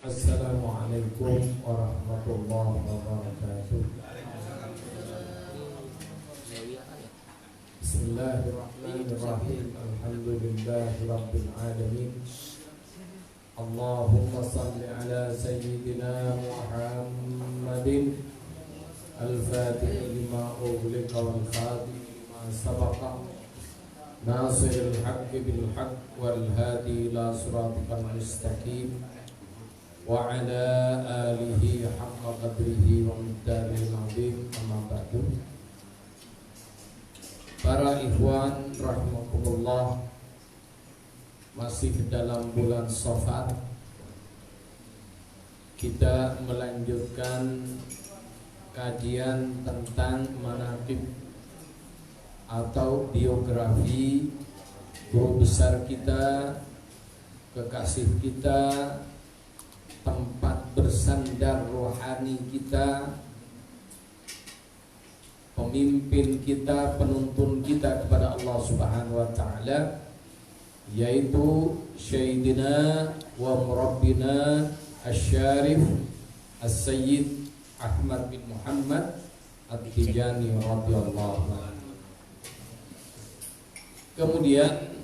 Assalamualaikum warahmatullahi wabarakatuh. Bismillahirrahmanirrahim. Alhamdulillahirabbil alamin. Allahumma shalli ala sayyidina Muhammadin al-fatih lima ughliqa wal khatim lima sabaqa nasiril haqqi bil haqq wal hadi ila siratikal mustaqim wa ala alihi haqqa qadrihi wa miqdaril azim. Amma ba'du. Para ikhwan rahimakumullah, masih dalam bulan Shafar, kita melanjutkan kajian tentang manaqib atau biografi guru besar kita, kekasih kita, tempat bersandar rohani kita, pemimpin kita, penuntun kita kepada Allah Subhanahu wa taala, yaitu Sayyidina wa Murabbina Asy-Syarif As-Sayyid Ahmad bin Muhammad At-Tijani radhiyallahu anhu. Kemudian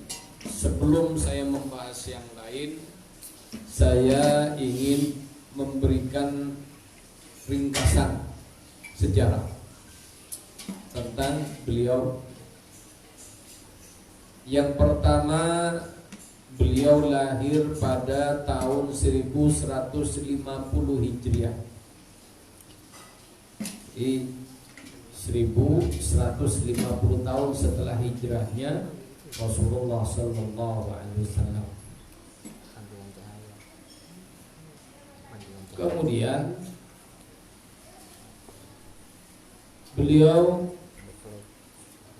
sebelum saya membahas yang lain, saya ingin memberikan ringkasan sejarah tentang beliau. Yang pertama, beliau lahir pada tahun 1150 Hijriah. 1150 tahun setelah hijrahnya Rasulullah sallallahu alaihi wasallam. Kemudian beliau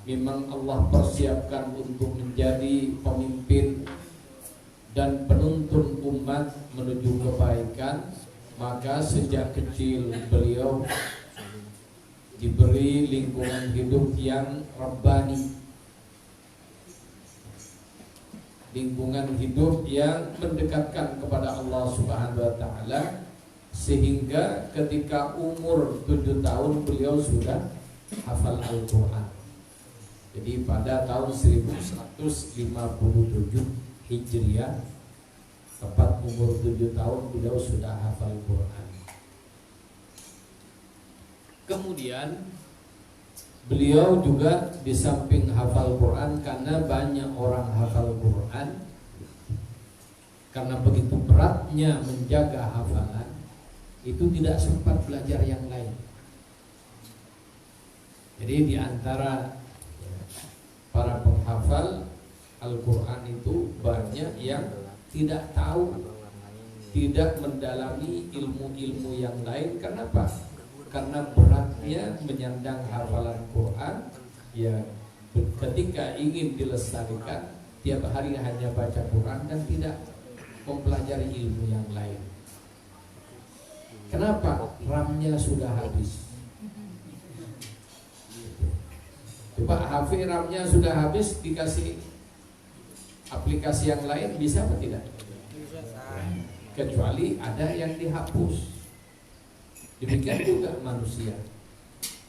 memang Allah persiapkan untuk menjadi pemimpin dan penuntun umat menuju kebaikan. Maka sejak kecil beliau diberi lingkungan hidup yang rabbani, lingkungan hidup yang mendekatkan kepada Allah Subhanahu wa taala, sehingga ketika umur 7 tahun beliau sudah hafal Al-Quran. Jadi pada tahun 1157 Hijriah, tepat umur 7 tahun beliau sudah hafal Al-Quran. Kemudian beliau juga di samping hafal Quran, karena banyak orang hafal Quran, karena begitu beratnya menjaga hafalan, itu tidak sempat belajar yang lain. Jadi di antara para penghafal Al-Quran itu banyak yang tidak tahu, tidak mendalami ilmu-ilmu yang lain. Kenapa? Karena beratnya menyandang hafalan Quran. Ya, ketika ingin dilestarikan, tiap hari hanya baca Quran dan tidak mempelajari ilmu yang lain. Kenapa? RAM-nya sudah habis. Coba HP RAM-nya sudah habis, dikasih aplikasi yang lain, bisa atau tidak? Kecuali ada yang dihapus. Demikian juga manusia.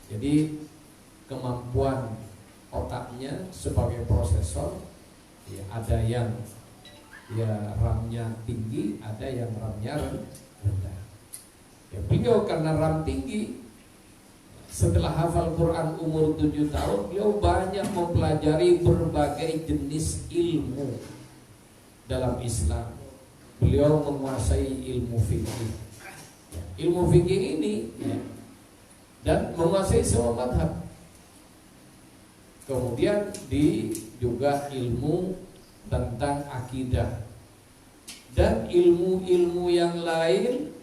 Jadi kemampuan otaknya sebagai prosesor, ya, ada yang RAM-nya tinggi, ada yang RAM-nya rendah. Ya, beliau karena RAM tinggi, setelah hafal Quran umur 7 tahun, beliau banyak mempelajari berbagai jenis ilmu dalam Islam. Beliau menguasai ilmu fikih, ilmu fikih ini, dan menguasai semua madhab. Kemudian juga ilmu tentang akidah dan ilmu-ilmu yang lain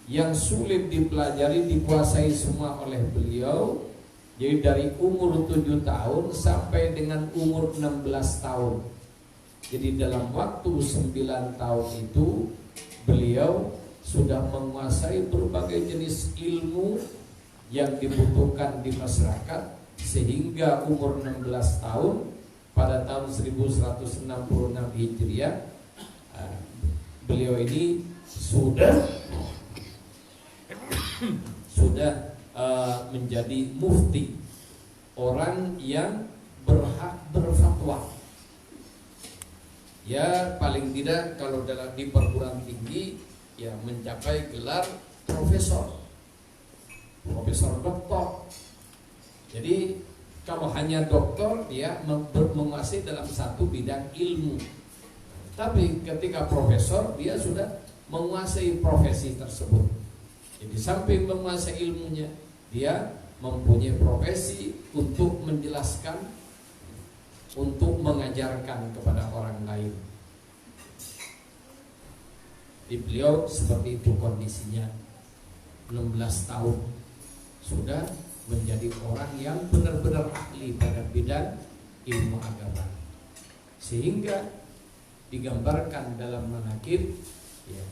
yang sulit dipelajari dikuasai semua oleh beliau. Jadi dari umur 7 tahun sampai dengan umur 16 tahun. Jadi dalam waktu 9 tahun itu beliau sudah menguasai berbagai jenis ilmu yang dibutuhkan di masyarakat, sehingga umur 16 tahun pada tahun 1166 Hijriah beliau ini sudah menjadi mufti, orang yang berhak berfatwa. Ya paling tidak kalau di perguruan tinggi ya mencapai gelar profesor doktor. Jadi kalau hanya doktor dia menguasai dalam satu bidang ilmu. Tapi ketika profesor dia sudah menguasai profesi tersebut. Jadi samping menguasai ilmunya, dia mempunyai profesi untuk menjelaskan, untuk mengajarkan kepada orang lain. Di beliau seperti itu kondisinya. 16 tahun sudah menjadi orang yang benar-benar ahli pada bidang ilmu agama. Sehingga digambarkan dalam manaqib ya,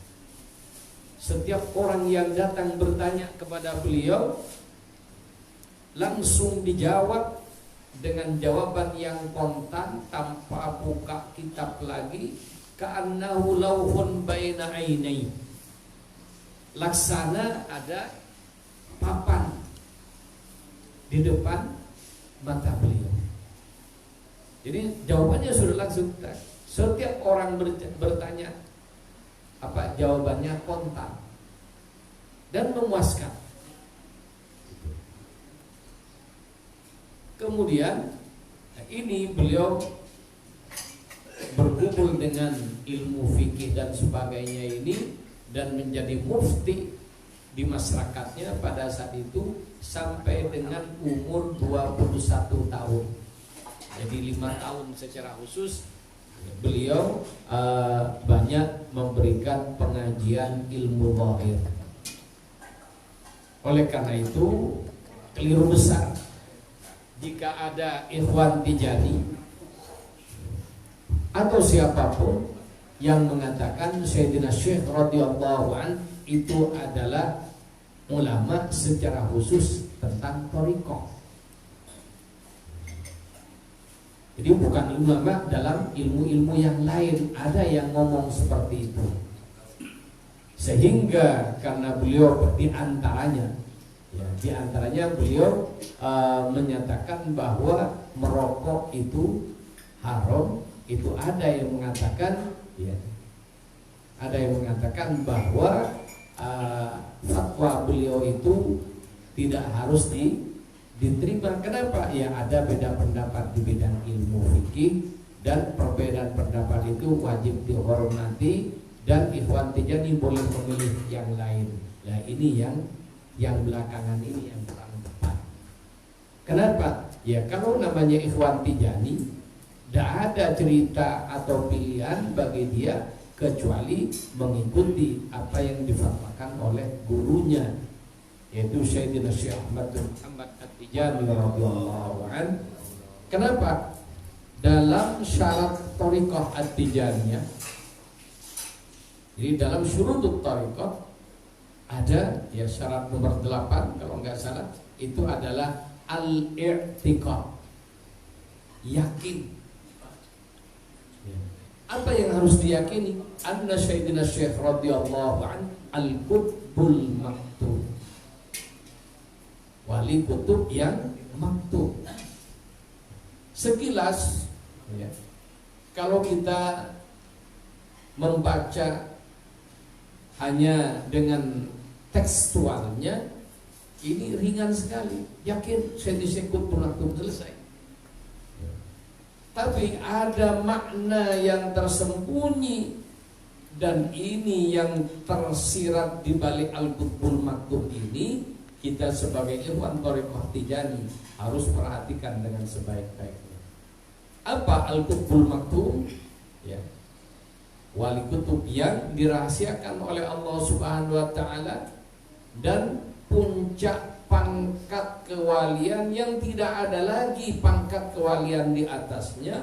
setiap orang yang datang bertanya kepada beliau langsung dijawab dengan jawaban yang kontan tanpa buka kitab lagi, ka'annahu lawhun baina ainai, laksana ada papan di depan mata beliau. Jadi jawabannya sudah langsung. Setiap orang bertanya apa jawabannya kontan dan memuaskan. Kemudian ini beliau berkumpul dengan ilmu fikih dan sebagainya ini dan menjadi mufti di masyarakatnya pada saat itu sampai dengan umur 21 tahun. Jadi 5 tahun secara khusus beliau banyak memberikan pengajian ilmu zahir. Oleh karena itu keliru besar jika ada ikhwan tijani atau siapapun yang mengatakan Sayyidina Syekh radhiyallahu an itu adalah ulama secara khusus tentang thariqah. Jadi bukan ulama dalam ilmu-ilmu yang lain, ada yang ngomong seperti itu. Sehingga karena beliau di antaranya beliau menyatakan bahwa merokok itu haram, itu ada yang mengatakan ya, ada yang mengatakan bahwa fatwa beliau itu tidak harus diterima. Kenapa? Ya ada beda pendapat di bidang ilmu fikih dan perbedaan pendapat itu wajib dihormati dan ikhwan tijani boleh memilih yang lain. Nah ini yang belakangan ini yang kurang tepat. Kenapa? Ya kalau namanya ikhwan tijani tidak ada cerita atau pilihan bagi dia kecuali mengikuti apa yang difatwakan oleh gurunya, yaitu Sayyidina Syekh Ahmad At-Tijani radhiyallahu an. Kenapa? Dalam syarat thariqah At-Tijaniyah, jadi dalam syurutut thariqah ada ya syarat nomor 8 kalau enggak salah, itu adalah al-i'tiqad, yakin. Apa yang harus diyakini? Anna Sayyidina Syekh radhiyallahu an al-qutbul maktub, wali kutub yang maktub. Sekilas ya, kalau kita membaca hanya dengan tekstualnya ini ringan sekali, yakin Sayyidina Syekh qutbul maktub, selesai. Tapi ada makna yang tersembunyi dan ini yang tersirat di balik Al-Qutbul Maktub ini, kita sebagai ikhwan thariqah Tijani harus perhatikan dengan sebaik-baiknya. Apa Al-Qutbul Maktub? Ya. Wali kutub yang dirahasiakan oleh Allah Subhanahu wa taala dan puncak pangkat kewalian yang tidak ada lagi pangkat kewalian di atasnya,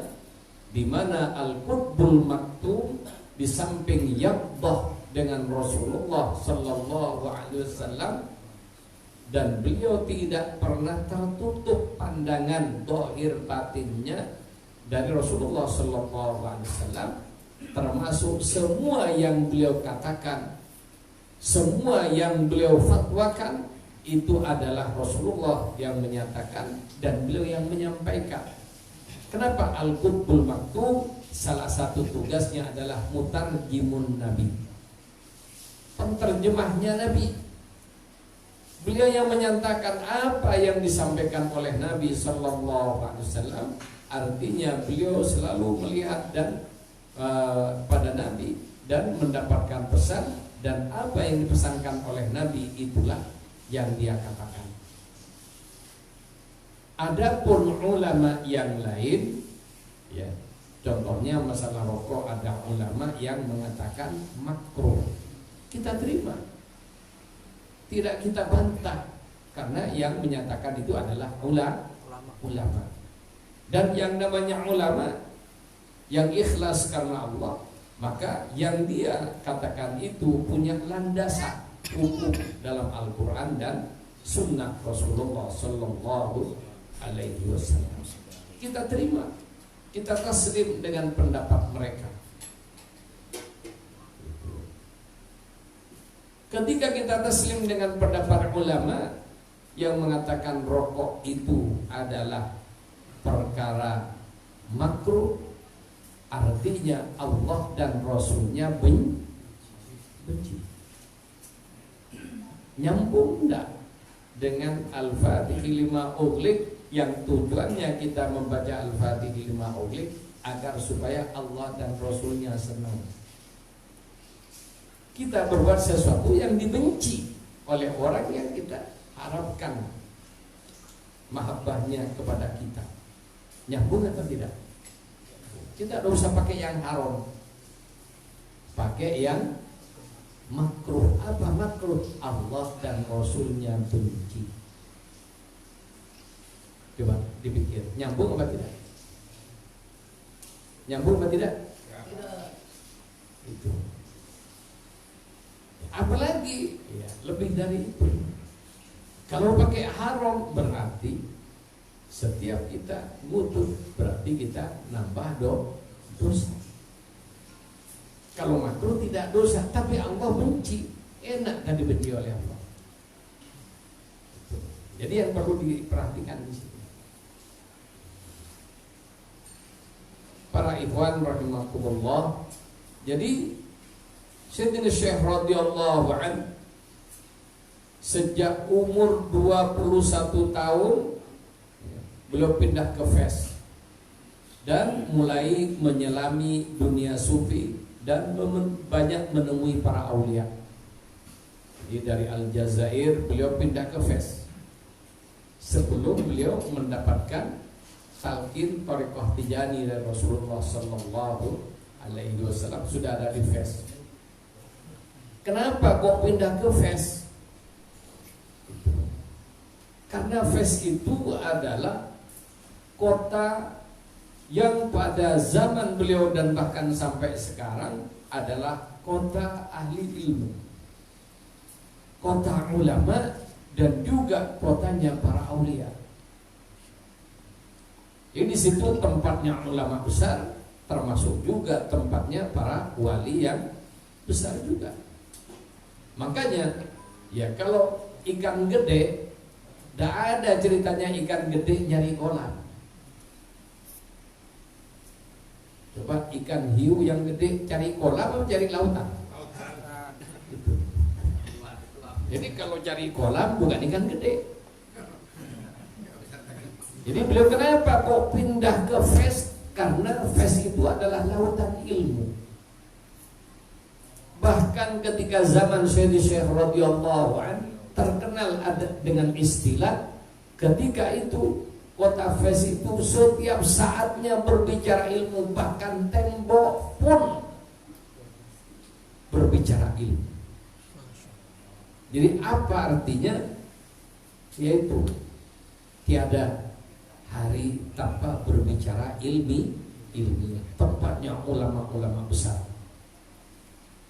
di mana Al-Qutbul Maktub di samping yaqdah dengan Rasulullah sallallahu alaihi wasallam, dan beliau tidak pernah tertutup pandangan zahir batinnya dari Rasulullah sallallahu alaihi wasallam, termasuk semua yang beliau katakan semua yang beliau fatwakan itu adalah Rasulullah yang menyatakan dan beliau yang menyampaikan. Kenapa Al-Qutbul Maktub? Salah satu tugasnya adalah mutarjimun Nabi, penterjemahnya Nabi. Beliau yang menyatakan apa yang disampaikan oleh Nabi Sallallahu Alaihi Wasallam. Artinya beliau selalu melihat dan pada Nabi dan mendapatkan pesan, dan apa yang dipesankan oleh Nabi itulah yang dia katakan. Adapun ulama yang lain, ya, contohnya masalah rokok, ada ulama yang mengatakan makruh. Kita terima, tidak kita bantah, karena yang menyatakan itu adalah ulama. Dan yang namanya ulama yang ikhlas karena Allah, maka yang dia katakan itu punya landasan hukum dalam Al-Quran dan Sunnah Rasulullah Sallallahu Alaihi Wasallam. Kita terima, kita taslim dengan pendapat mereka. Ketika kita taslim dengan pendapat ulama yang mengatakan rokok itu adalah perkara makruh, artinya Allah dan Rasulnya benci. Nyambung enggak dengan Al-Fatihah 5 ughliq, yang tujuannya kita membaca Al-Fatihah 5 ughliq agar supaya Allah dan Rasulnya senang. Kita berbuat sesuatu yang dibenci oleh orang yang kita harapkan mahabbahnya kepada kita. Nyambung atau tidak? Kita tidak usah pakai yang haram, pakai yang makruh. Apa makruh? Allah dan Rasulnya benci. Coba dipikir, nyambung apa tidak? Nyambung apa tidak? Tidak. Itu. Apalagi ya, lebih dari itu. Kalau pakai haram berarti setiap kita butuh, berarti kita nambah dosa. Kalau makruh tidak dosa, tapi Allah benci, enak dan dibenci oleh Allah. Jadi yang perlu diperhatikan di sini, para ikhwan rahimakumullah. Jadi Sayyidina Syekh radhiyallahu anhu sejak umur 21 tahun beliau pindah ke Fes dan mulai menyelami dunia sufi dan banyak menemui para aulia. Jadi dari Aljazair beliau pindah ke Fes sebelum beliau mendapatkan talqin thariqah Tijani dari Rasulullah Sallallahu Alaihi Wasallam, sudah ada di Fes. Kenapa kok pindah ke Fes? Karena Fes itu adalah kota yang pada zaman beliau dan bahkan sampai sekarang adalah kota ahli ilmu, kota ulama, dan juga kotanya para aulia. Ini situ tempatnya ulama besar, termasuk juga tempatnya para wali yang besar juga. Makanya ya kalau ikan gede, tidak ada ceritanya ikan gede nyari kolam. Coba ikan hiu yang gede cari kolam atau cari lautan? Gitu. Jadi kalau cari kolam bukan ikan gede. Jadi beliau kenapa kok pindah ke Fes? Karena Fes itu adalah lautan ilmu. Bahkan ketika zaman Syekh radhiyallahu anhu terkenal ada dengan istilah, ketika itu kota Fes itu setiap saatnya berbicara ilmu, bahkan tembok pun berbicara ilmu. Jadi apa artinya? Yaitu tiada hari tanpa berbicara ilmiah. Tempatnya ulama-ulama besar.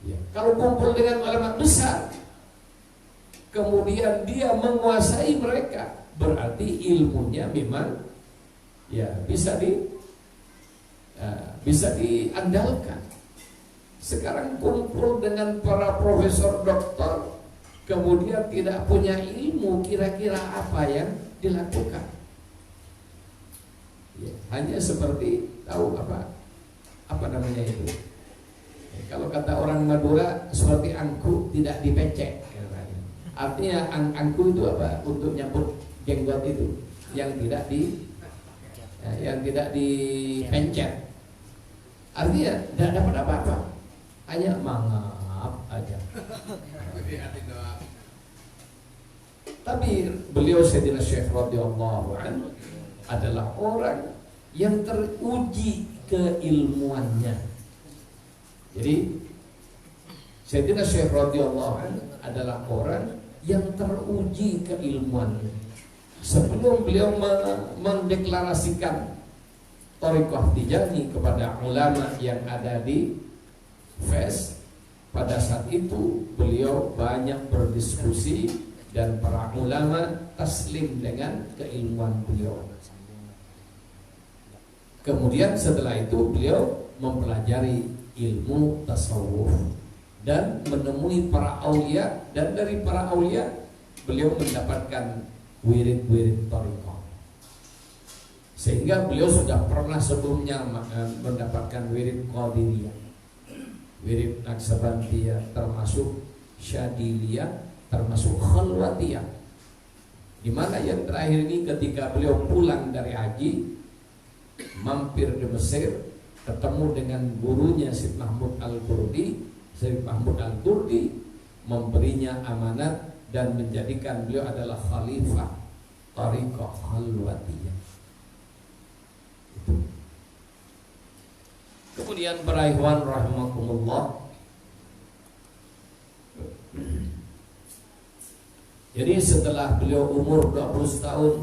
Ya, kalau kumpul dengan ulama besar, kemudian dia menguasai mereka, berarti ilmunya memang ya bisa diandalkan. Sekarang kumpul dengan para profesor doktor, kemudian tidak punya ilmu, kira-kira apa yang dilakukan? Ya, hanya seperti tahu apa namanya itu. Ya, kalau kata orang Madura seperti angku tidak dipecek. Artinya angku itu apa? Untuk nyambut jenggot itu yang tidak dipencet. Artinya tidak dapat apa-apa, hanya mangap aja. Tapi beliau Sayyidina Syekh radhiyallahu anhu adalah orang yang teruji keilmuannya. Jadi Sayyidina Syekh radhiyallahu anhu adalah orang yang teruji keilmuannya. Sebelum beliau mendeklarasikan Thariqah Tijani kepada ulama yang ada di Fes, pada saat itu beliau banyak berdiskusi dan para ulama taslim dengan keilmuan beliau. Kemudian setelah itu beliau mempelajari ilmu tasawuf dan menemui para aulia, dan dari para aulia beliau mendapatkan wirid-wirid thariqah. Sehingga beliau sudah pernah sebelumnya mendapatkan wirid Qadiriyah, wirid Naksabandiyah, termasuk Syadiliyah, termasuk Khalwatiyah. Di mana yang terakhir ini ketika beliau pulang dari haji, mampir di Mesir, ketemu dengan gurunya Syekh Mahmud Al-Qurdi. Syekh Mahmud Al-Qurdi memberinya amanat dan menjadikan beliau adalah khalifah Thariqah Khalwatiyah. Kemudian para ikhwan rahimakumullah, jadi setelah beliau umur 20 tahun,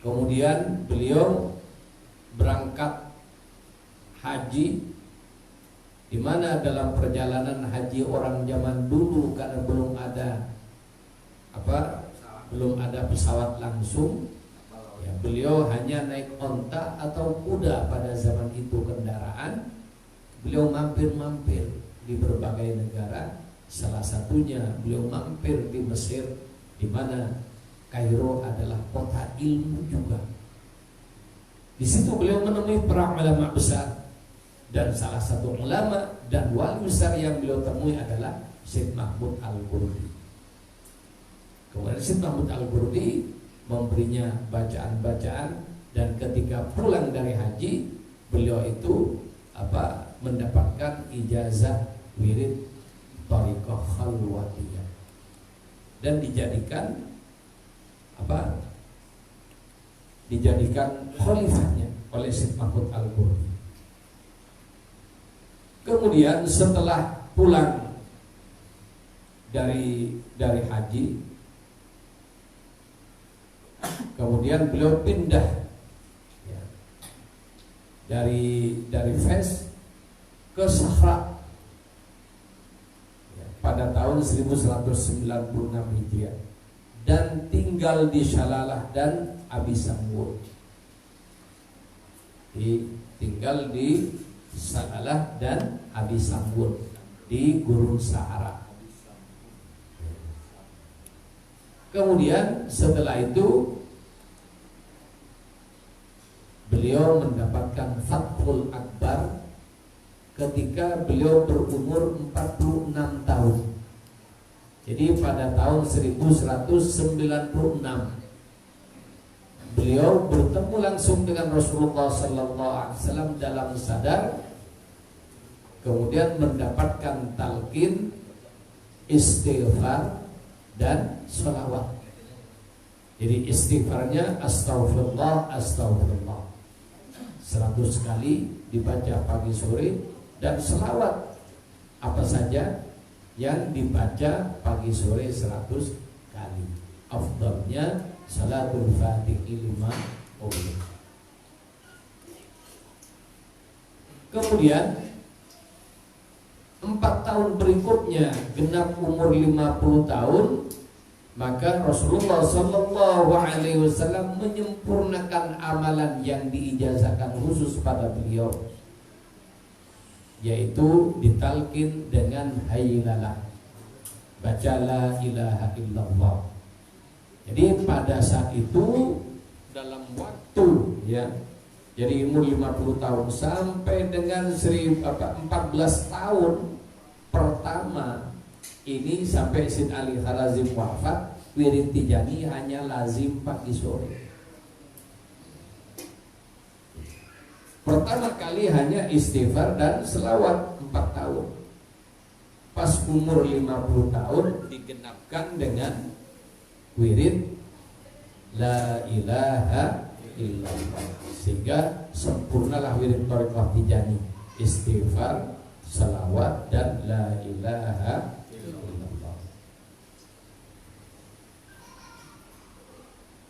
kemudian beliau berangkat haji, di mana dalam perjalanan haji orang zaman dulu karena belum ada pesawat langsung, ya, beliau hanya naik onta atau kuda pada zaman itu kendaraan. Beliau mampir-mampir di berbagai negara, salah satunya beliau mampir di Mesir, di mana Kairo adalah kota ilmu juga. Di situ beliau menemui para ulama besar, dan salah satu ulama dan wali besar yang beliau temui adalah Syekh Mahmud Al-Qurdi. Kemudian Syekh Mahmud Al-Qurdi memberinya bacaan-bacaan, dan ketika pulang dari haji beliau itu mendapatkan ijazah wirid Thariqah Khalwatiyah dan dijadikan khalifahnya oleh Syekh Mahmud Al-Qurdi. Kemudian setelah pulang dari haji, kemudian beliau pindah ya, dari Fes ke Sahra ya, pada tahun 1196 Hijriah, dan tinggal di Syalalah dan Abi Samud. Tinggal di Salalah dan Abi Sambun di Gurun Sahara. Kemudian setelah itu beliau mendapatkan Fathul Akbar ketika beliau berumur 46 tahun. Jadi pada tahun 1196 beliau bertemu langsung dengan Rasulullah SAW dalam sadar, kemudian mendapatkan talqin, istighfar dan sholawat. Jadi istighfarnya astaghfirullah, astaghfirullah 100 kali dibaca pagi sore, dan sholawat apa saja yang dibaca pagi sore 100 kali. Afdalnya Salatul Fatihi 5 umur. Kemudian 4 tahun berikutnya genap umur 50 tahun, maka Rasulullah SAW menyempurnakan amalan yang diijazahkan khusus pada beliau, yaitu ditalkin dengan haylalah. baca la ilaha illallah. Jadi pada saat itu dalam waktu ya, jadi umur 50 tahun sampai dengan 14 tahun pertama ini sampai Syed Ali Harazim wafat, wirid Tijani hanya lazim pagi sore. Pertama kali hanya istighfar dan selawat 4 tahun. Pas umur 50 tahun digenapkan dengan wirid la ilaha illallah, sehingga sempurnalah wirid Thariqah Tijani, istighfar, salawat dan la ilaha illallah.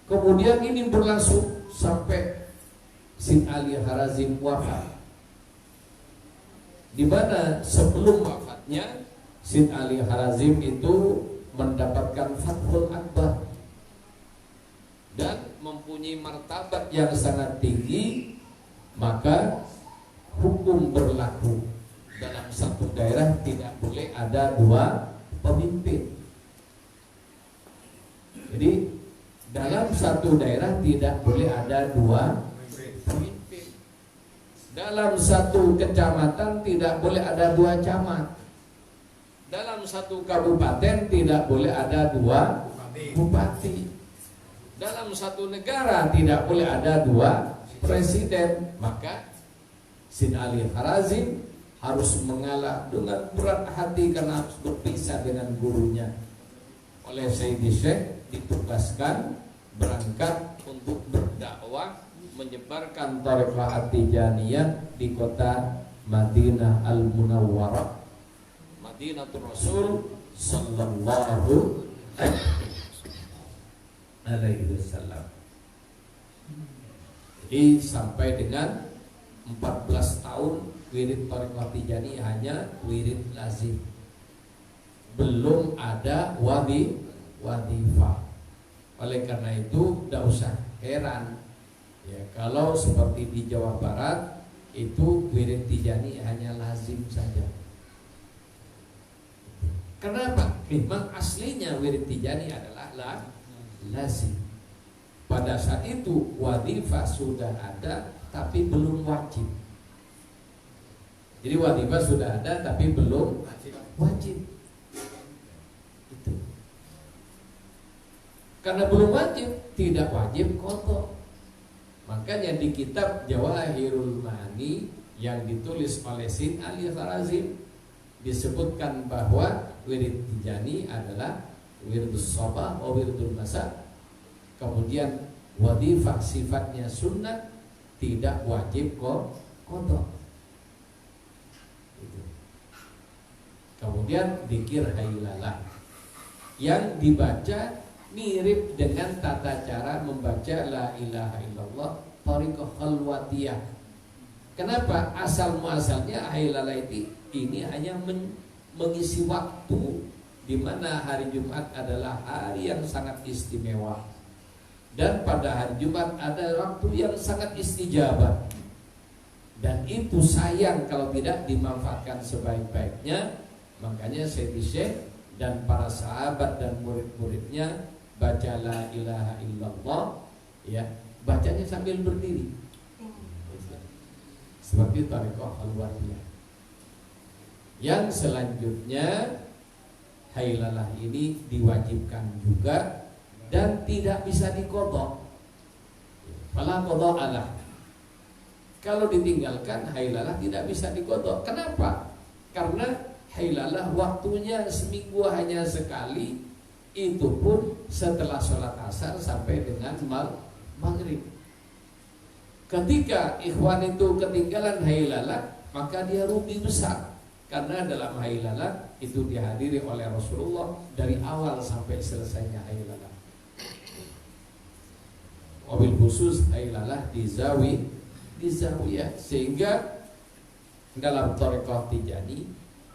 Kemudian ini berlangsung sampai Syed Ali Harazim wafat, di mana sebelum wafatnya Syed Ali Harazim itu mendapatkan Fathul Akbar dan mempunyai martabat yang sangat tinggi. Maka hukum berlaku dalam satu daerah tidak boleh ada dua pemimpin. Jadi dalam satu daerah tidak boleh ada dua pemimpin. Dalam satu kecamatan tidak boleh ada dua camat. Dalam satu kabupaten tidak boleh ada dua bupati. Dalam satu negara tidak boleh ada dua presiden. Maka Syed Ali Harazim harus mengalah dengan berat hati karena harus berpisah dengan gurunya. Oleh Sayyidi Syekh ditugaskan berangkat untuk berdakwah, menyebarkan Thariqah At-Tijaniyah di kota Madinah Al-Munawwarah, Madinatul Rasul sallallahu alaihi wasallam. Jadi sampai dengan 14 tahun wirid Thariqah Tijani hanya wirid lazim, belum ada wadifah. Oleh karena itu tidak usah heran ya, kalau seperti di Jawa Barat itu wirid Tijani hanya lazim saja. Kenapa? Memang aslinya wirid Tijani adalah lazim. Pada saat itu wadifah sudah ada tapi belum wajib. Jadi wadifah sudah ada tapi belum wajib. Itu. Karena belum wajib, tidak wajib qadha. Makanya di kitab Jawahirul Ma'ani yang ditulis oleh Syed Ali Harazim disebutkan bahwa wirid Tijani adalah wiridus sabah wa wiridul masa. Kemudian wadifah sifatnya sunnah, tidak wajib qadha. Kemudian dzikir hailalah yang dibaca mirip dengan tata cara membaca la ilaha illallah thariqah khalwatiyah. Kenapa? Asal muasalnya hailalah ini hanya mengisi waktu di mana hari Jumat adalah hari yang sangat istimewa. Dan pada hari Jumat ada waktu yang sangat istijabah. Dan itu sayang kalau tidak dimanfaatkan sebaik-baiknya. Makanya Sayyidi Syekh dan para sahabat dan murid-muridnya baca la ilaha illallah ya, bacanya sambil berdiri. Seperti Thariqah Al-Wadiyah. Yang selanjutnya hailalah ini diwajibkan juga dan tidak bisa diqadha. Fala qadha alah. Kalau ditinggalkan hailalah tidak bisa diqadha. Kenapa? Karena hailalah waktunya seminggu hanya sekali, itu pun setelah sholat asar sampai dengan maghrib. Ketika ikhwan itu ketinggalan hailalah, maka dia rugi besar. Karena dalam hailalah itu dihadiri oleh Rasulullah dari awal sampai selesainya hailalah. Wabil khusus hailalah di zawiyah, sehingga dalam Thariqah Tijani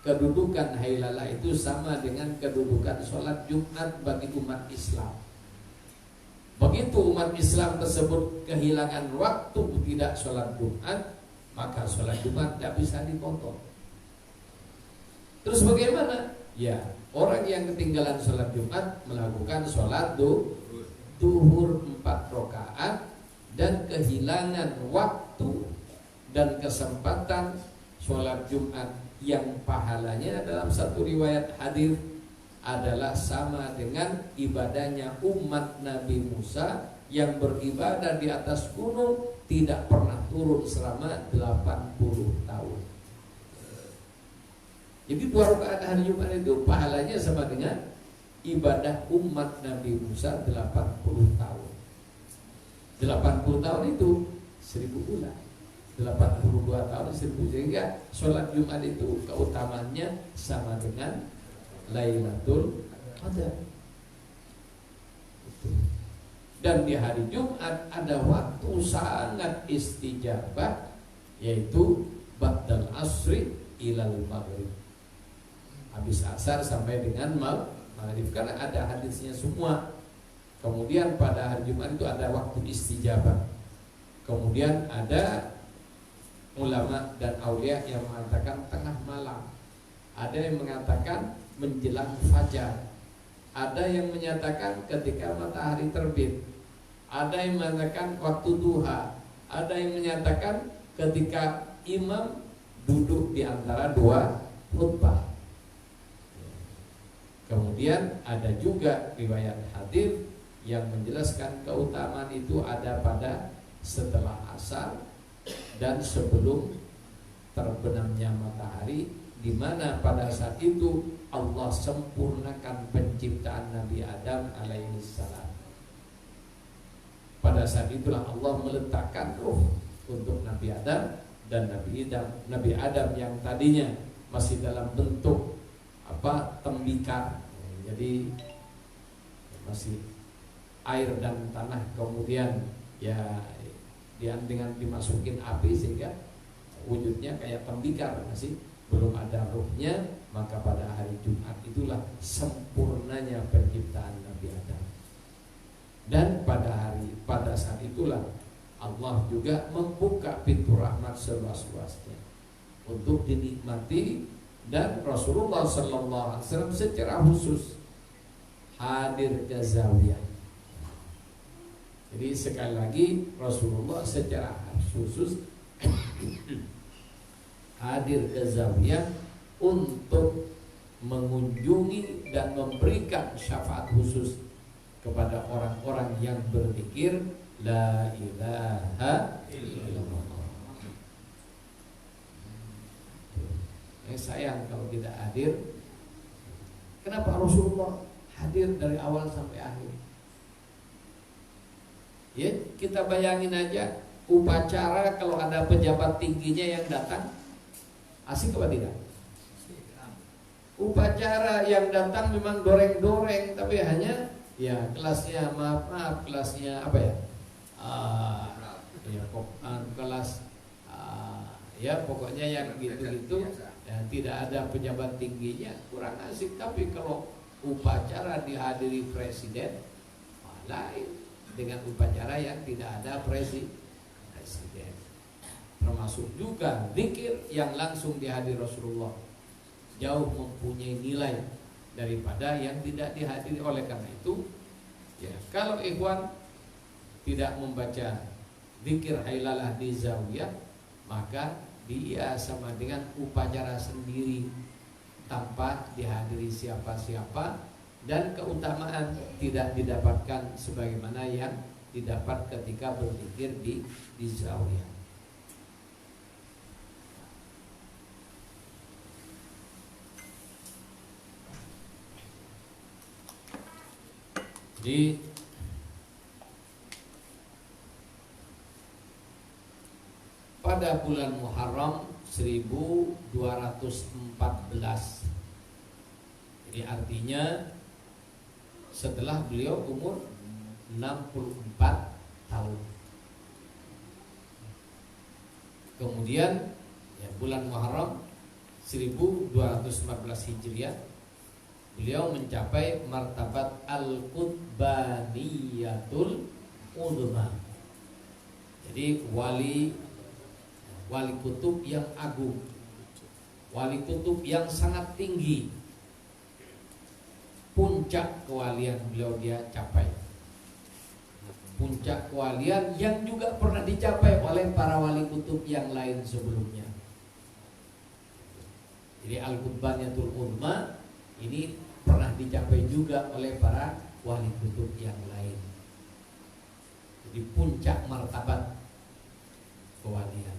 kedudukan hailalah itu sama dengan kedudukan sholat Jumat bagi umat Islam. Begitu umat Islam tersebut kehilangan waktu tidak sholat Jumat, maka sholat Jumat tidak bisa dipotong. Terus bagaimana? Ya, orang yang ketinggalan sholat Jumat melakukan sholat duhur 4 rakaat dan kehilangan waktu dan kesempatan sholat Jumat yang pahalanya dalam satu riwayat hadis adalah sama dengan ibadahnya umat Nabi Musa yang beribadah di atas gunung tidak pernah turun selama 80 tahun. Jadi 2 rakaat hari Jumat itu pahalanya sama dengan ibadah umat Nabi Musa 80 tahun. 80 tahun itu 1000 bulan. 82 tahun 1000, sehingga sholat Jumat itu keutamaannya sama dengan Lailatul Qadar. Dan di hari Jumat ada waktu sangat istijabah, yaitu ba'dal asri ilal maghrib, habis asar sampai dengan maghrib, karena ada hadisnya semua. Kemudian pada hari Jumat itu ada waktu istijabah. Kemudian ada ulama dan aulia yang mengatakan tengah malam, ada yang mengatakan menjelang fajar, ada yang menyatakan ketika matahari terbit, ada yang mengatakan waktu duha, ada yang menyatakan ketika imam duduk di antara 2 khutbah. Kemudian ada juga riwayat hadis yang menjelaskan keutamaan itu ada pada setelah asar dan sebelum terbenamnya matahari, di mana pada saat itu Allah sempurnakan penciptaan Nabi Adam alaihi salam. Pada saat itulah Allah meletakkan ruh untuk Nabi Adam, dan Nabi Adam yang tadinya masih dalam bentuk tembikar, jadi masih air dan tanah, kemudian ya dengan dimasukin api sehingga wujudnya kayak tembikar, masih belum ada ruhnya. Maka pada hari Jumat itulah sempurnanya penciptaan Nabi Adam. Dan pada saat itulah Allah juga membuka pintu rahmat seluas-luasnya untuk dinikmati, dan Rasulullah sallallahu alaihi wasallam secara khusus hadir ke zawiyah. Jadi sekali lagi Rasulullah secara khusus hadir ke zawiyah untuk mengunjungi dan memberikan syafaat khusus kepada orang-orang yang berzikir la ilaha illallah. Sayang kalau tidak hadir. Kenapa Rasulullah hadir dari awal sampai akhir? Ya, kita bayangin aja upacara kalau ada pejabat tingginya yang datang, asik apa tidak? Upacara yang datang memang doreng-doreng, tapi hanya ya kelasnya maaf kelasnya apa ya? Kelas ya pokoknya yang gitu-gitu ya, tidak ada pejabat tingginya, kurang asik. Tapi kalau upacara dihadiri presiden, lain dengan upacara yang tidak ada presiden. Termasuk juga zikir yang langsung dihadiri Rasulullah, jauh mempunyai nilai daripada yang tidak dihadiri. Oleh karena itu ya, kalau ikhwan tidak membaca zikir hailalah di zawiyah, maka dia sama dengan upacara sendiri tanpa dihadiri siapa-siapa, dan keutamaan tidak didapatkan sebagaimana yang didapat ketika berzikir di zawiyah. Jadi pada bulan Muharram 1214, jadi artinya setelah beliau umur 64 tahun. Kemudian ya, bulan Muharram 1214 Hijriah, beliau mencapai martabat al-qutbaniyatul uzma. Jadi wali kutub yang agung, wali kutub yang sangat tinggi. puncak kewalian beliau dia capai. Puncak kewalian yang juga pernah dicapai oleh para wali kutub yang lain sebelumnya. Jadi Al-Qutbaniyatul Uzma ini pernah dicapai juga oleh para wali kutub yang lain. Jadi puncak martabat kewalian.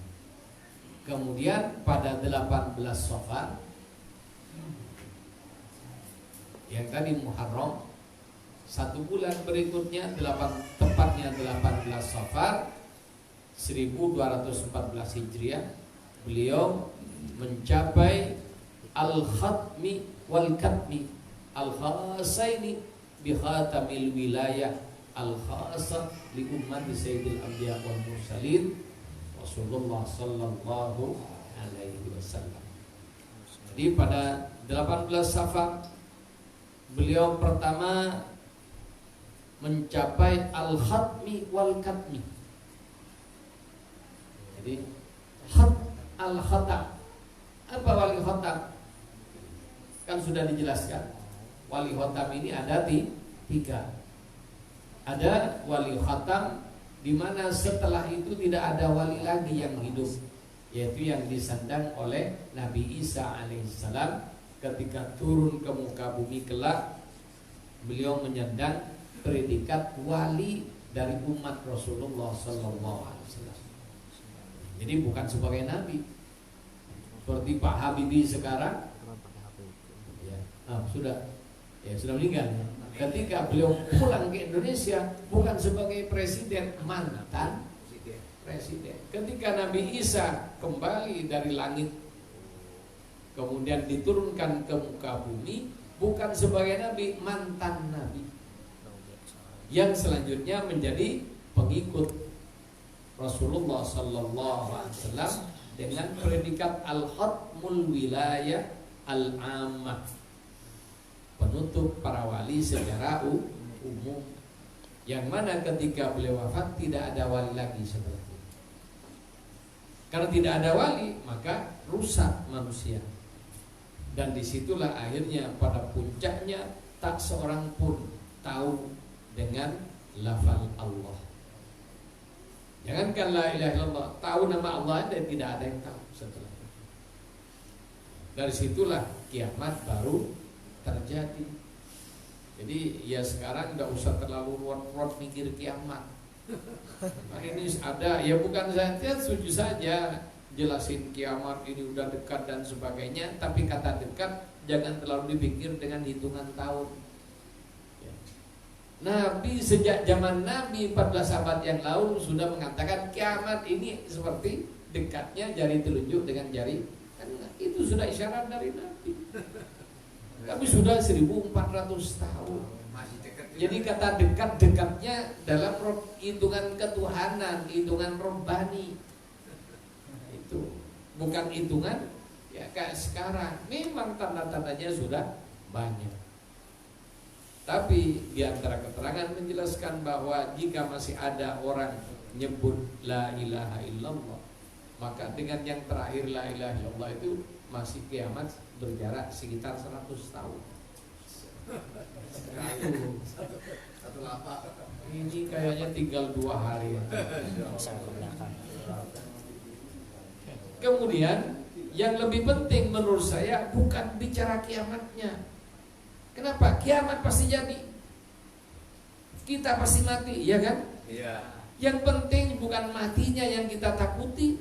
Kemudian pada 18 Safar yang tadi Muharram, 1 bulan berikutnya tepatnya 18 Safar 1214 Hijriah, beliau mencapai al-khatmi wal katmi al-khasaini bi khatamil wilayah al-khasa li ummati sayyidil anbiya wal mursalin Rasulullah sallallahu alaihi wasallam. Jadi pada 18 Safar beliau pertama mencapai al-khatmi wal katmi. Jadi al-khatam. Apa wali khatam? Kan sudah dijelaskan. Wali khatam ini ada 3. Ada wali khatam di mana setelah itu tidak ada wali lagi yang hidup, yaitu yang disandang oleh Nabi Isa alaihissalam ketika turun ke muka bumi kelak. Beliau menyandang predikat wali dari umat Rasulullah sallallahu alaihi wasallam. Jadi bukan sebagai nabi seperti Pak Habibie sekarang. Ya, sudah meninggal. Ketika beliau pulang ke Indonesia bukan sebagai presiden, mantan presiden. Ketika Nabi Isa kembali dari langit kemudian diturunkan ke muka bumi, bukan sebagai nabi, mantan nabi yang selanjutnya menjadi pengikut Rasulullah sallallahu alaihi wasallam dengan predikat al-khatmul wilayah al-ammah, penutup para wali secara umum, yang mana ketika beliau wafat tidak ada wali lagi seperti itu. Karena tidak ada wali maka rusak manusia. Dan disitulah akhirnya pada puncaknya tak seorang pun tahu dengan lafal Allah. Jangankan la ilaha illallah, tahu nama Allah dan tidak ada yang tahu setelah itu. Dari situlah kiamat baru terjadi. Jadi ya sekarang nggak usah terlalu ruwet mikir kiamat. Nah, ini ada, ya bukan saya setuju saja jelasin kiamat ini udah dekat dan sebagainya, tapi kata dekat jangan terlalu dipikir dengan hitungan tahun. Ya. Nabi sejak zaman Nabi 14 abad yang lalu sudah mengatakan kiamat ini seperti dekatnya jari telunjuk dengan jari, kan itu sudah isyarat dari Nabi. Kami sudah 1400 tahun. Jadi kata dekat-dekatnya dalam hitungan ketuhanan, hitungan robbani. Itu bukan hitungan ya kayak sekarang. Memang tanda-tandanya sudah banyak. Tapi di antara keterangan menjelaskan bahwa jika masih ada orang nyebut la ilaha illallah, maka dengan yang terakhir la ilaha illallah itu masih kiamat berjarak sekitar 100 tahun. Satu lapak. Ini kayaknya tinggal 2 hari. Kemudian yang lebih penting menurut saya bukan bicara kiamatnya. Kenapa? Kiamat pasti jadi. Kita pasti mati, ya kan? Iya. Yang penting bukan matinya yang kita takuti,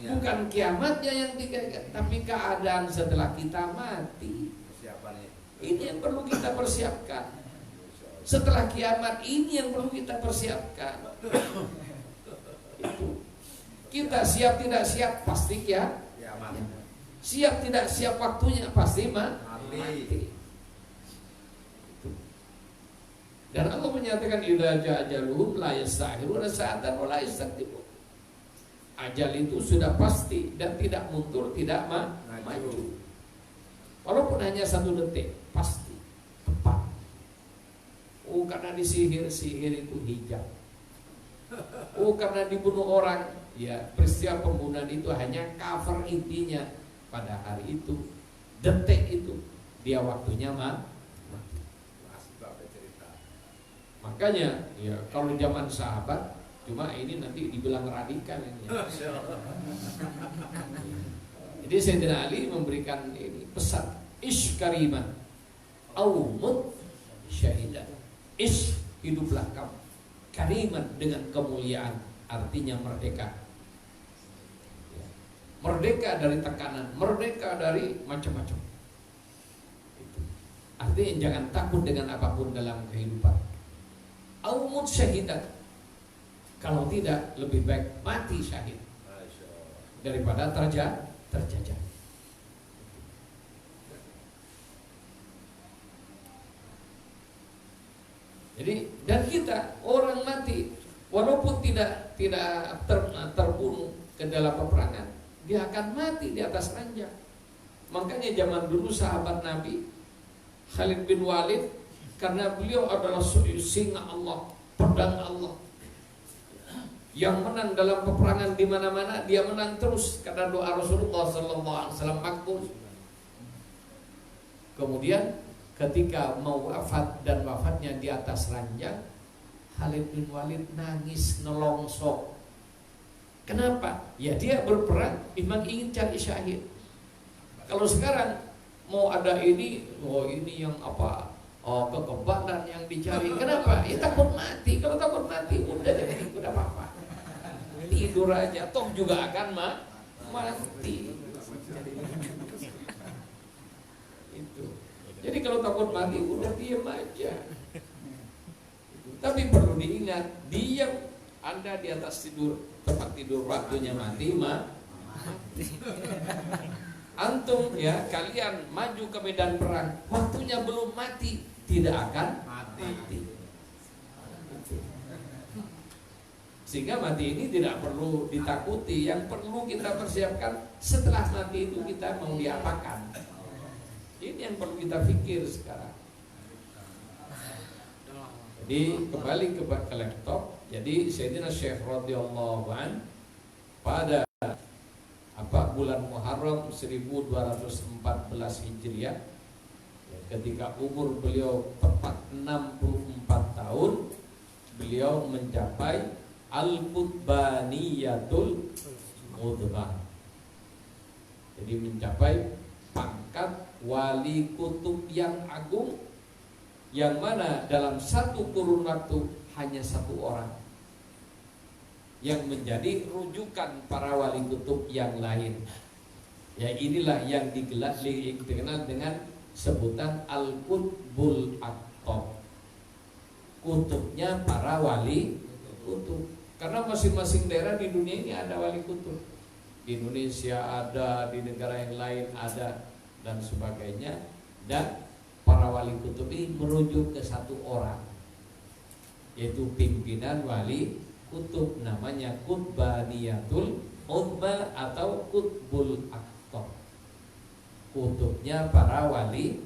bukan kiamatnya yang dikatakan, tapi keadaan setelah kita mati. Persiapannya. Ini yang perlu kita persiapkan. Setelah kiamat ini yang perlu kita persiapkan. Itu. Kita siap tidak siap pasti ya. Kiamat. Siap tidak siap waktunya pasti mati. Dan Allah menyatakan idza jaa ajaluhum la yastakhiruna sa'atan wa la yastaqdimun. Ajal itu sudah pasti dan tidak mundur, tidak maju. Walaupun hanya 1 detik, pasti tepat. Oh, karena disihir itu hijab. Oh, karena dibunuh orang, ya peristiwa pembunuhan itu hanya cover intinya. Pada hari itu, detik itu, dia waktunya mati. Makanya ya kalau zaman sahabat cuma ini nanti dibilang radikal ini. Jadi Sayyidina Ali memberikan ini pesan, ish kariman au mut syahidan. Ish, hiduplah kamu kariman dengan kemuliaan, artinya merdeka. Merdeka dari tekanan, merdeka dari macam-macam. Artinya jangan takut dengan apapun dalam kehidupan. Au mut syahidan. Kalau tidak, lebih baik mati syahid daripada terjajah. Jadi dan kita orang mati walaupun tidak terbunuh ke dalam peperangan, dia akan mati di atas ranjang. Makanya zaman dulu sahabat Nabi Khalid bin Walid, karena beliau adalah singa Allah, pedang Allah, yang menang dalam peperangan di mana-mana, dia menang terus karena doa Rasulullah SAW makbul. Kemudian ketika mau wafat dan wafatnya di atas ranjang, Khalid bin Walid nangis nelongso. Kenapa? Ya dia berperang memang ingin cari syahid. Kalau sekarang mau ada ini, ini yang apa? Kekebalan yang dicari. Kenapa? Ya takut mati. Kalau takut mati udah jadi udah apa-apa. Tidur aja, toh juga akan mati. Itu. Jadi kalau takut mati udah diam aja. Tapi perlu diingat, diam Anda di atas tempat tidur waktunya mati antum ya, kalian maju ke medan perang waktunya belum mati, tidak akan mati. Sehingga mati ini tidak perlu ditakuti. Yang perlu kita persiapkan setelah mati itu kita mau diapakan. Ini yang perlu kita pikir sekarang. Jadi kembali ke laptop. Jadi Sayyidina Syekh radhiyallahu an pada bulan Muharram 1214 Hijriah, ketika umur beliau tepat 64 tahun, beliau mencapai Al-Qutbaniyatul Mudbah. Jadi mencapai pangkat wali kutub yang agung, yang mana dalam satu kurun waktu hanya satu orang yang menjadi rujukan para wali kutub yang lain. Ya inilah yang dikenal dengan sebutan Al-Qutbul Aqtab, kutubnya para wali kutub. Karena masing-masing daerah di dunia ini ada wali kutub. Di Indonesia ada, di negara yang lain ada, dan sebagainya. Dan para wali kutub ini merujuk ke satu orang, yaitu pimpinan wali kutub, namanya Qutbaniyatul Mudbah atau Qutbul Aqtab, kutubnya para wali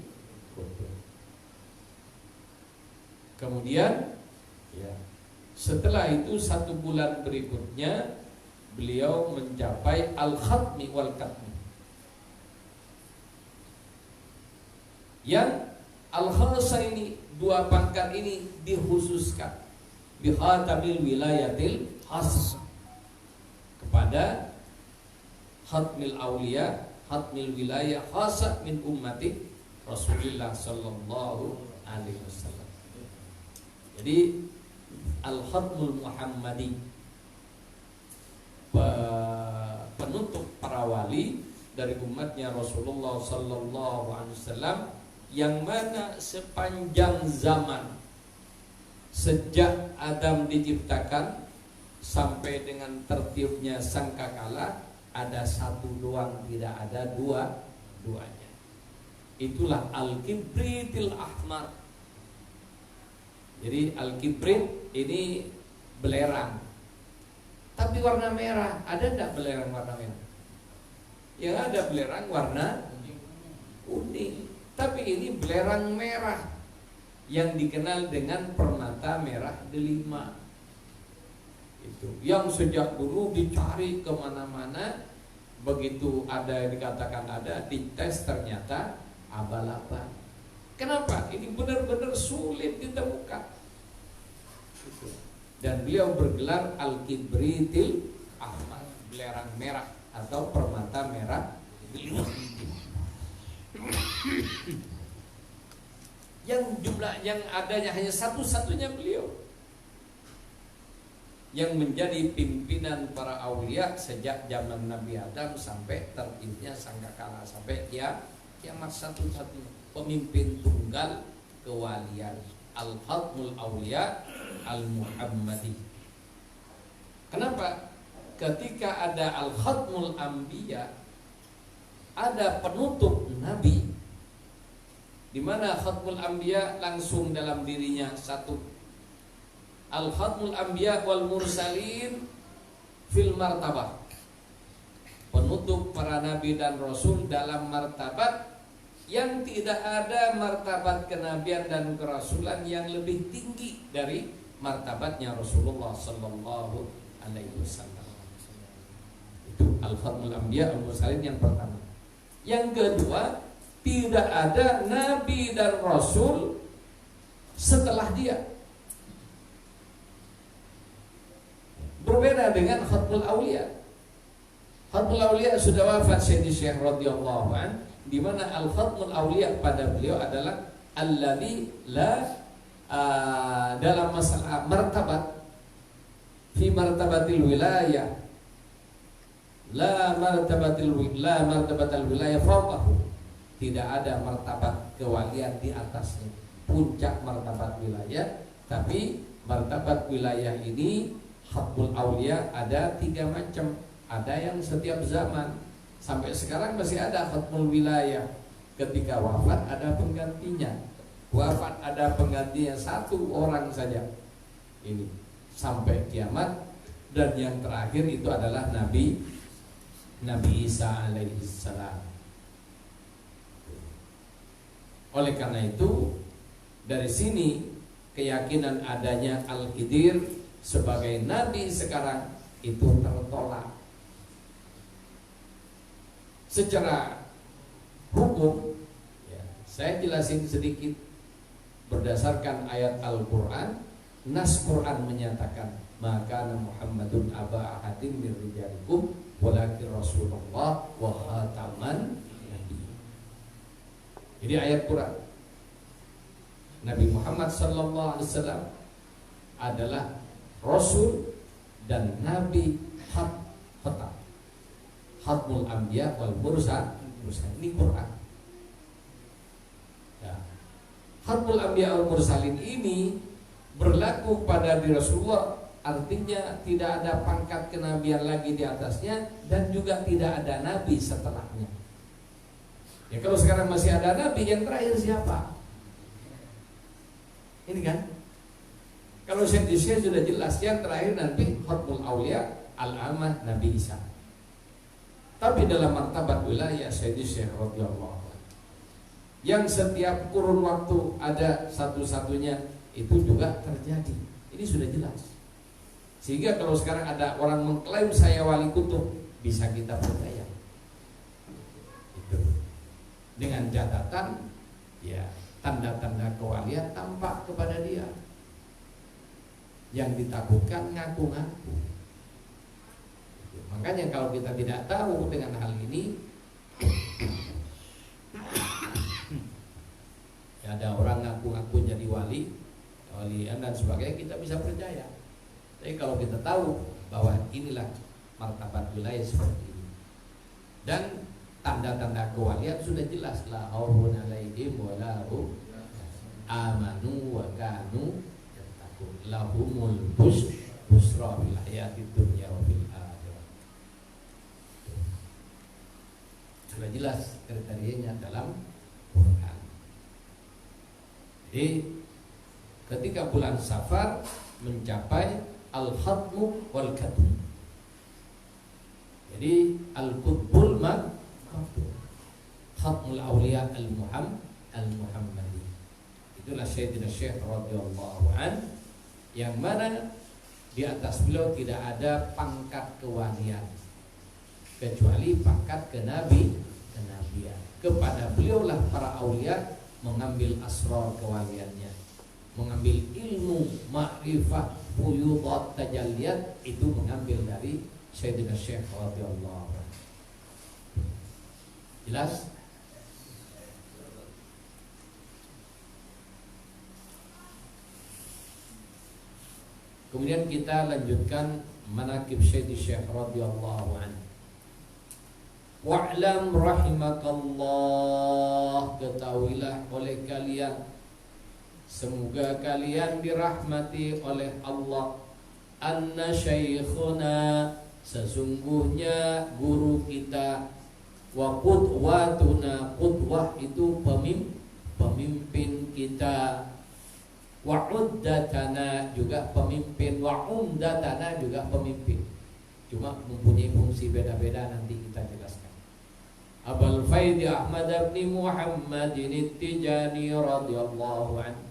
kutub. Kemudian ya, setelah itu satu bulan berikutnya beliau mencapai Al-Khatmi wal Katmi. Yang Al-Khalsa ini, dua pangkat ini dikhususkan bihatamil wilayatil khas, kepada khatmil aulia, khatmil wilayah khasa min ummati Rasulullah sallallahu alaihi wasallam. Jadi Al-Khatmul Muhammadi, penutup para wali dari umatnya Rasulullah sallallahu alaihi wasallam, yang mana sepanjang zaman sejak Adam diciptakan sampai dengan tertiupnya sangkakala ada satu doang, tidak ada duanya. Itulah Al-Kibritil Ahmar. Jadi Al-Kibrit ini belerang, tapi warna merah. Ada enggak belerang warna merah? Yang ada belerang warna kuning. Tapi ini belerang merah yang dikenal dengan permata merah delima. Itu yang sejak dulu dicari kemana-mana. Begitu ada, dikatakan ada, dites ternyata abal-abal. Kenapa? Ini benar-benar sulit ditemukan. dan beliau bergelar Al-Kibritil Ahmad, belerang merah atau permata merah. Yang jumlah yang adanya hanya satu-satunya beliau yang menjadi pimpinan para aulia sejak zaman Nabi Adam sampai tertibnya sangkakala, sampai kiamat, satu-satunya pemimpin tunggal kewalian, Al-Khatmul Aulia Al-Muhammadi. Kenapa? Ketika ada Al-Khatmul Anbiya, ada penutup Nabi, di mana Khatmul Anbiya langsung dalam dirinya satu. Al-Khatmul Anbiya wal Mursalin fil martabah, penutup para nabi dan rasul dalam martabat yang tidak ada martabat kenabian dan kerasulan yang lebih tinggi dari martabatnya Rasulullah sallallahu alaihi wasallam. Itu Al-Khatmul Anbiya wal Mursalin yang pertama. Yang kedua, tidak ada nabi dan rasul setelah dia. Berbeda dengan Khatmul Aulia. Khatmul Aulia sudah wafat Sayyidi Syekh radhiyallahu an, di mana Al-Khatmul Aulia pada beliau adalah alladzi la dalam masalah martabat fi martabatil wilayah la martabatil wilayah fawqahu, tidak ada martabat kewalian di atasnya, puncak martabat wilayah. Tapi martabat wilayah ini Khatmul Aulia ada 3 macam. Ada yang setiap zaman, sampai sekarang masih ada Khatmul Wilayah. Ketika wafat ada penggantinya, wafat ada penggantinya 1 orang saja. Ini sampai kiamat. Dan yang terakhir itu adalah Nabi Isa alaihissalam. Oleh karena itu, dari sini keyakinan adanya Al-Khidir sebagai nabi sekarang itu tertolak. Secara hukum, saya jelasin sedikit berdasarkan ayat Al-Quran. Nas Quran menyatakan, maka Muhammadun aba ahadin min rijalikum walakin Rasulullah wa khataman nabi. Jadi ayat Quran, Nabi Muhammad sallallahu alaihi wasallam adalah Rasul dan Nabi khatam, Khatmul Anbiya wal Mursalin. Ini Quran. Ya. Khatmul Anbiya wal Mursalin ini berlaku pada diri Rasulullah, artinya tidak ada pangkat kenabian lagi di atasnya dan juga tidak ada nabi setelahnya. Ya, kalau sekarang masih ada nabi, yang terakhir siapa? Ini kan? Kalau Syekh sudah jelas, yang terakhir nanti Khatmul Aulia Al-Amah Nabi Isa. Tapi dalam martabat wilayah Syekh radhiyallahu anhu, yang setiap kurun waktu ada satu-satunya, itu juga terjadi. Ini sudah jelas. Sehingga kalau sekarang ada orang mengklaim saya wali kutub, bisa kita percaya. Itu. Dengan catatan, ya, tanda-tanda kewalian tampak kepada dia. Yang ditakutkan ngaku-ngaku. Makanya kalau kita tidak tahu dengan hal ini, ya, ada orang ngaku-ngaku jadi wali dan sebagainya, kita bisa percaya. Tapi kalau kita tahu bahwa inilah martabat wilayah seperti ini, dan tanda-tanda kewalian sudah jelas, la haulun alaihim wa la hum amanu wa kanu lahumul busra fil hayatid dunya wa fil akhirah. Sudah jelas kriterianya dalam Quran. Jadi ketika bulan Safar mencapai al-khatmu wal katm, jadi al-qutbul khatmul auliya al-muhammadi, itulah Sayyidina Syekh radhiyallahu an, yang mana di atas beliau tidak ada pangkat kewalian kecuali pangkat kenabian. Kepada beliaulah para aulia mengambil asrar kewaliannya, mengambil ilmu, makrifat, fuyudat tajalliyat itu mengambil dari Sayyidina Syekh radhiyallahu anhu. Jelas? Kemudian kita lanjutkan manaqib Sayyidina Syekh radhiyallahu anhu. Wa'lam rahimakallah, ketahuilah oleh kalian, semoga kalian dirahmati oleh Allah, anna syekhuna, sesungguhnya guru kita, wa qudwatuna, qudwah itu pemimpin kita, wa uddatana juga pemimpin, wa umdatana juga pemimpin, cuma mempunyai fungsi beda-beda, nanti kita jelaskan. Abul Faidi Ahmad bin Muhammad At-Tijani radhiyallahu anhu,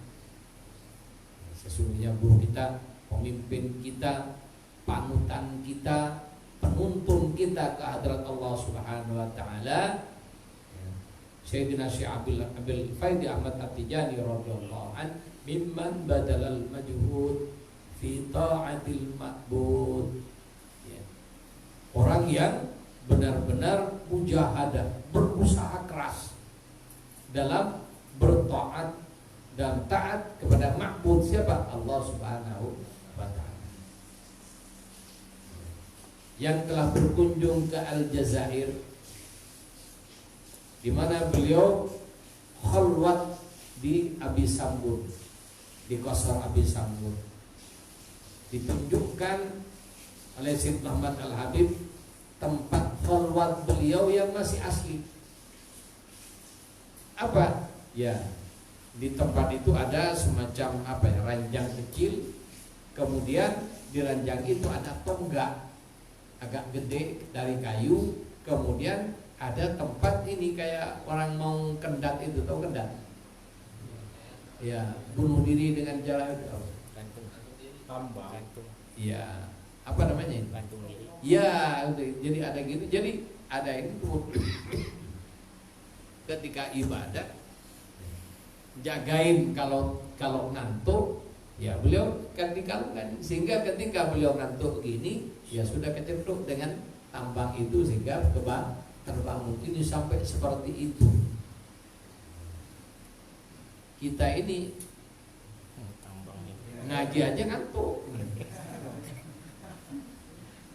sesungguhnya guru kita, pemimpin kita, panutan kita, penuntun kita ke hadrat Allah Subhanahu wa taala, Sayyidina Syekh Abul Faidi Ahmad At-Tijani radhiyallahu anhu, mimman badalal majhud fi ta'atil ma'bud, orang yang benar-benar mujahadah, berusaha keras dalam bertaat dan taat kepada ma'bud siapa? Allah Subhanahu wa ta'ala. Yang telah berkunjung ke Aljazair, di mana beliau khalwat di Abi Sambur, di Qasr Abi Sambur, ditunjukkan oleh Syekh Muhammad Al-Habib tempat khalwat beliau yang masih asli. Apa? Ya, di tempat itu ada semacam ranjang kecil, kemudian di ranjang itu ada tonggak agak gede dari kayu, kemudian ada tempat ini kayak orang mau kendat itu, tahu kendat? Ya, bunuh diri dengan cara tambang. Ya, apa namanya? Gantung diri. Ya, jadi ada gitu. Jadi ada ini tuh ketika ibadah jagain kalau ngantuk, ya beliau dikalungkan, sehingga ketika beliau ngantuk begini, ya sudah keceplok dengan tambang itu sehingga terbangun. Ini sampai seperti itu. Kita ini ngaji aja ngantuk,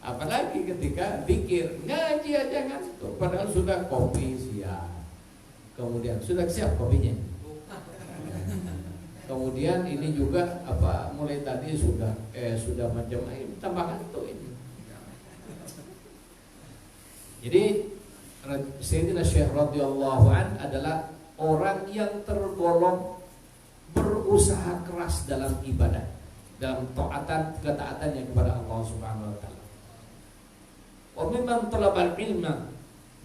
apalagi ketika zikir, ngaji aja ngantuk, padahal sudah kopi siap, kemudian sudah siap kopinya, kemudian ini juga mulai tadi sudah macam ini tambah ngantuk ini. Jadi Sayyidina Syekh radhiyallahu an adalah orang yang tergolong berusaha keras dalam ibadah, dalam ketaatannya kepada Allah Subhanahu wa taala. Wa mimman talabal ilma,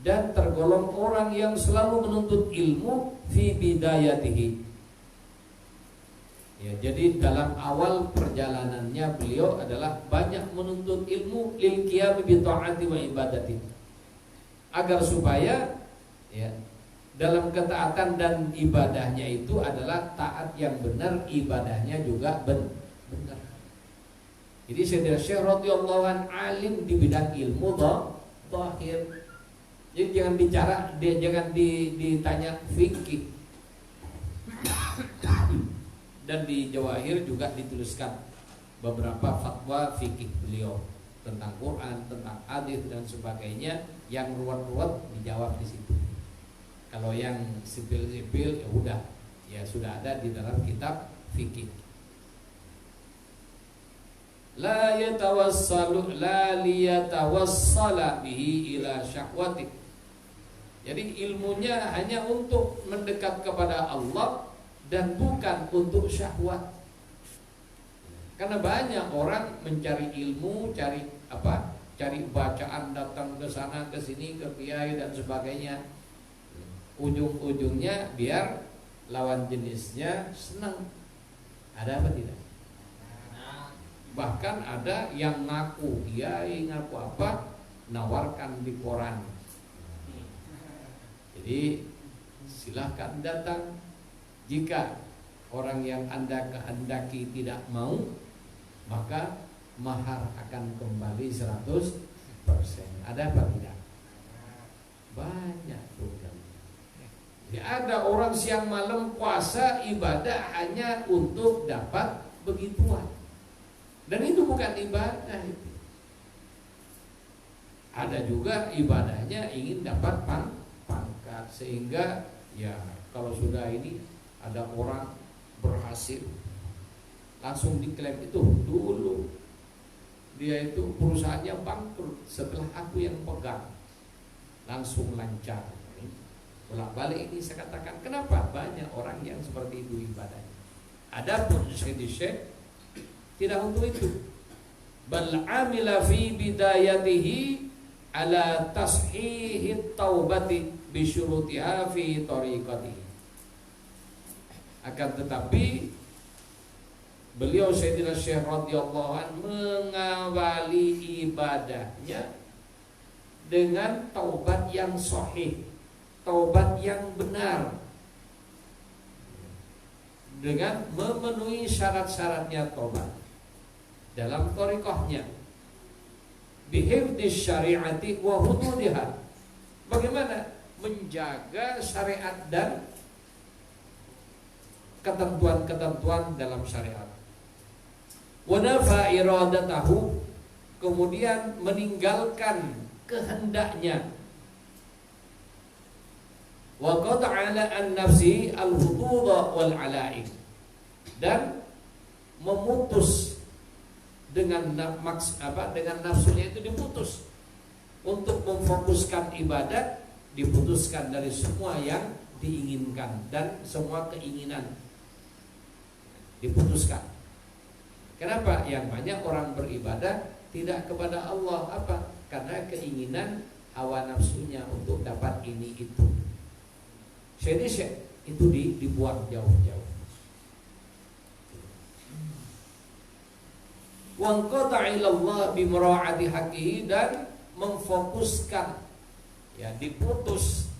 dan tergolong orang yang selalu menuntut ilmu fi bidayatihi. Ya, jadi dalam awal perjalanannya beliau adalah banyak menuntut ilmu lil qiyam bi ta'ati wa ibadati, agar supaya ya dalam ketaatan dan ibadahnya itu adalah taat yang benar, ibadahnya juga benar. Jadi Sayyidina Syekh radhiyallahu anhu alim di bidang ilmu zahir. Jadi jangan ditanya fikih. Dan di Jawahir juga dituliskan beberapa fatwa fikih beliau tentang Quran, tentang hadis dan sebagainya, yang ruwet-ruwet dijawab di situ. Kalau yang sipil-sipil ya udah, ya sudah ada di dalam kitab fikih. La liyatawassala bihi ila syahwati. Jadi ilmunya hanya untuk mendekat kepada Allah dan bukan untuk syahwat. Karena banyak orang mencari ilmu, cari bacaan, datang ke sana ke sini, ke kiai dan sebagainya. Ujung-ujungnya biar lawan jenisnya senang. Ada apa tidak? Bahkan ada yang ngaku kiai, ngaku apa, nawarkan di koran. Jadi silahkan datang. Jika orang yang Anda kehendaki tidak mau, maka mahar akan kembali 100%. Ada apa tidak? Banyak program. Ya, ada orang siang malam puasa ibadah hanya untuk dapat begituan. Dan itu bukan ibadah itu. Ada juga ibadahnya ingin dapat pangkat, sehingga ya kalau sudah ini ada orang berhasil langsung diklaim itu dulu dia itu perusahaannya bangkrut, setelah aku yang pegang langsung lancar. Bolak-balik ini saya katakan, kenapa banyak orang yang seperti itu ibadahnya. Adapun syekh tidak untuk itu. Bal amila fi bidayatihi ala tashihi taubati bi syurutiha fi tariqatihi. Akan tetapi beliau Sayyidina Syekh radhiyallahu anhu mengawali ibadahnya dengan taubat yang sahih, taubat yang benar, dengan memenuhi syarat-syaratnya taubat dalam thariqahnya. Bihifdz syariati wa hududiha. Bagaimana menjaga syariat dan ketentuan-ketentuan dalam syariat. Wa nafa iradatahu, kemudian meninggalkan kehendaknya. Wa qata'ala an nafsi al-hudud wal alaik, dan memutus dengan dengan nafsunya itu diputus untuk memfokuskan ibadah, diputuskan dari semua yang diinginkan dan semua keinginan diputuskan. Kenapa? Yang banyak orang beribadah tidak kepada Allah, apa? Karena keinginan hawa nafsunya untuk dapat ini itu. Jadi itu dibuang jauh-jauh. Wangqata ilallah bimura'ati haqihi, dan memfokuskan, ya diputus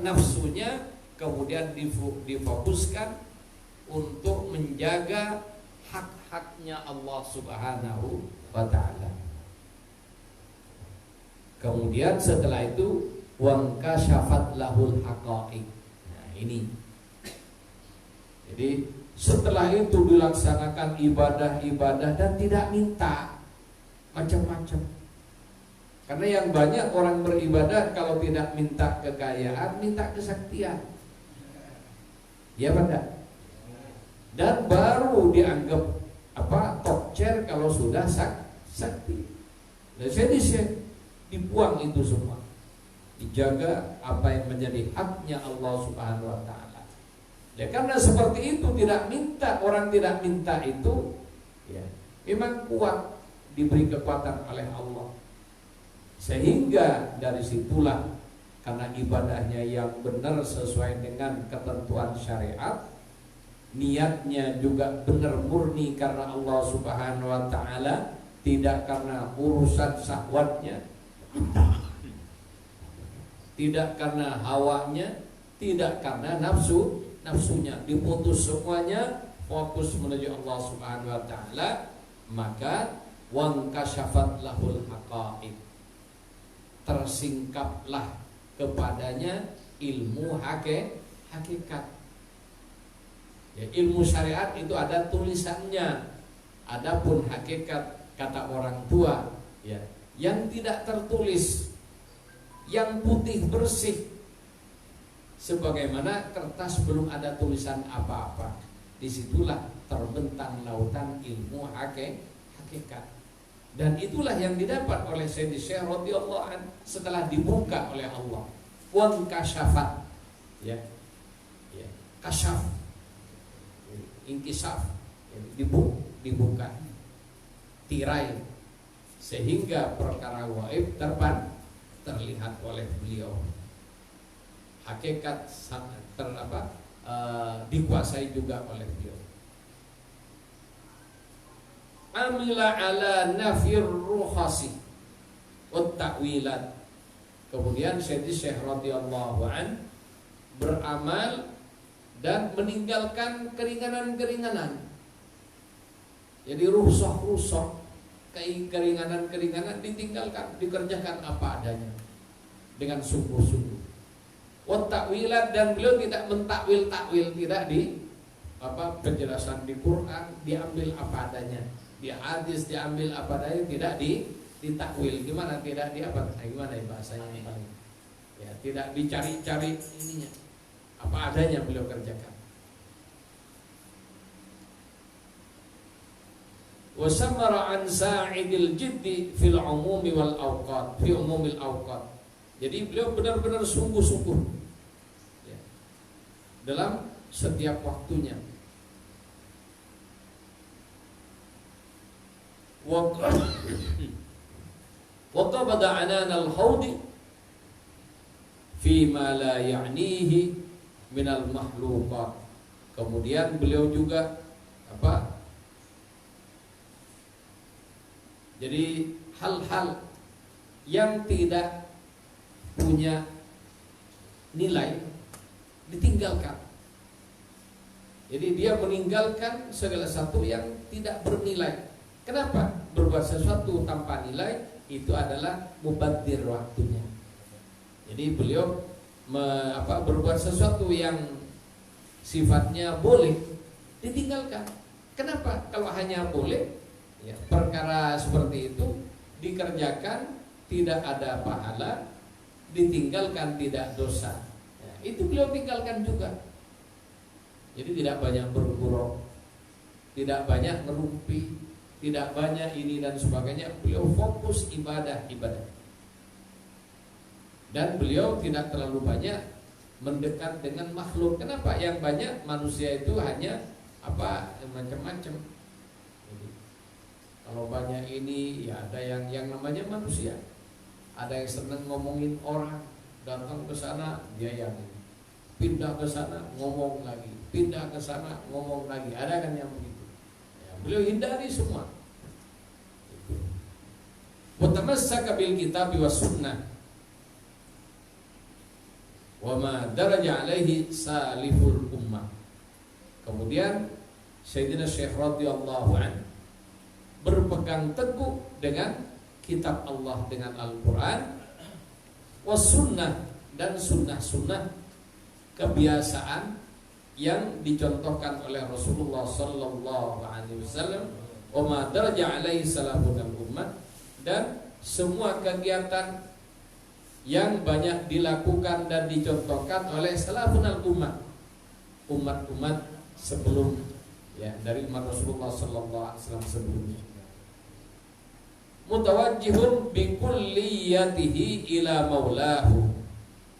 nafsunya, kemudian difokuskan untuk menjaga hak-haknya Allah Subhanahu wa ta'ala. Kemudian setelah itu wangkasyafat lahul haqaiq. Nah, ini. Jadi setelah itu dilaksanakan ibadah-ibadah dan tidak minta macam-macam. Karena yang banyak orang beribadah kalau tidak minta kekayaan, minta kesaktian. Ya benar. Dan baru dianggap top chair kalau sudah sakti. Dan saya dibuang itu semua. Dijaga apa yang menjadi haknya Allah Subhanahu wa ta'ala. Ya, karena seperti itu orang tidak minta itu, ya, memang kuat, diberi kekuatan oleh Allah. Sehingga dari situlah, karena ibadahnya yang benar sesuai dengan ketentuan syariat, niatnya juga benar murni karena Allah Subhanahu wa ta'ala, tidak karena urusan syahwatnya, tidak karena hawanya, tidak karena nafsunya, diputus semuanya, fokus menuju Allah Subhanahu wa ta'ala. Maka wangkasyafat lahul haqaiq, tersingkaplah kepadanya ilmu hakikat. Ya, ilmu syariat itu ada tulisannya, adapun hakikat kata orang tua, ya, yang tidak tertulis, yang putih bersih, sebagaimana kertas belum ada tulisan apa-apa. Disitulah terbentang lautan ilmu hakikat. Dan itulah yang didapat oleh Sayyidina Syekh radhiyallahu anhu setelah dibuka oleh Allah. Wan kasyafat, ya, kasyaf, inkisaf, dibuka tirai, sehingga perkara gaib terlihat oleh beliau. Hakikat dikuasai juga oleh beliau. Amila ala nafir ruhasi wa ta'wilat. Kemudian Syekh radhiyallahu an beramal dan meninggalkan keringanan-keringanan. Jadi rusuh-rusuh, keringanan-keringanan ditinggalkan, dikerjakan apa adanya dengan sungguh-sungguh. Wa ta'wilat, dan beliau tidak mentakwil-takwil, tidak di penjelasan di Quran diambil apa adanya, di hadis diambil apa adanya, tidak ditakwil. Gimana tidak di apa? Gimana ya bahasanya yang paling? Ya, tidak dicari-cari ininya. Apa adanya beliau kerjakan. Wa samara an sa'idil jiddi fil umumi wal awqat, fi umumil awqat. Jadi beliau benar-benar sungguh-sungguh ya, dalam setiap waktunya. Wa qabada anan al-hawdi fi ma la ya'nihi minal makhluqat. Kemudian beliau juga jadi hal-hal yang tidak punya nilai ditinggalkan. Jadi dia meninggalkan segala sesuatu yang tidak bernilai. Kenapa? Berbuat sesuatu tanpa nilai itu adalah mubadzir waktunya. Jadi beliau berbuat sesuatu yang sifatnya boleh ditinggalkan. Kenapa? Kalau hanya boleh, ya, perkara seperti itu dikerjakan tidak ada pahala, ditinggalkan tidak dosa. Ya, itu beliau tinggalkan juga. Jadi tidak banyak bergurau, tidak banyak ngerumpi, tidak banyak ini dan sebagainya. Beliau fokus ibadah. Dan beliau tidak terlalu banyak mendekat dengan makhluk. Kenapa? Yang banyak manusia itu hanya macam-macam. Kalau banyak ini, ya ada yang namanya manusia. Ada yang senang ngomongin orang, datang ke sana dia yang pindah ke sana ngomong lagi, pindah ke sana ngomong lagi. Ada kan yang begitu. Ya, beliau hindari semua. Wa tamassaka bil kitab was sunnah wa ma daraja alaihi saliful ummah. Kemudian Sayyidina Syekh radhiyallahu anhu berpegang teguh dengan kitab Allah, dengan Al-Quran, was sunnah, dan sunnah-sunnah kebiasaan yang dicontohkan oleh Rasulullah Sallallahu Alaihi Wasallam, wa ma daraja alaihi salafun al-ummah, dan semua kegiatan yang banyak dilakukan dan dicontohkan oleh salafun al-ummah, umat-umat sebelum, ya, dari umat Rasulullah Sallallahu Alaihi Wasallam sebelumnya. Mutawajjihun bi kulliyatihi ila maulahu,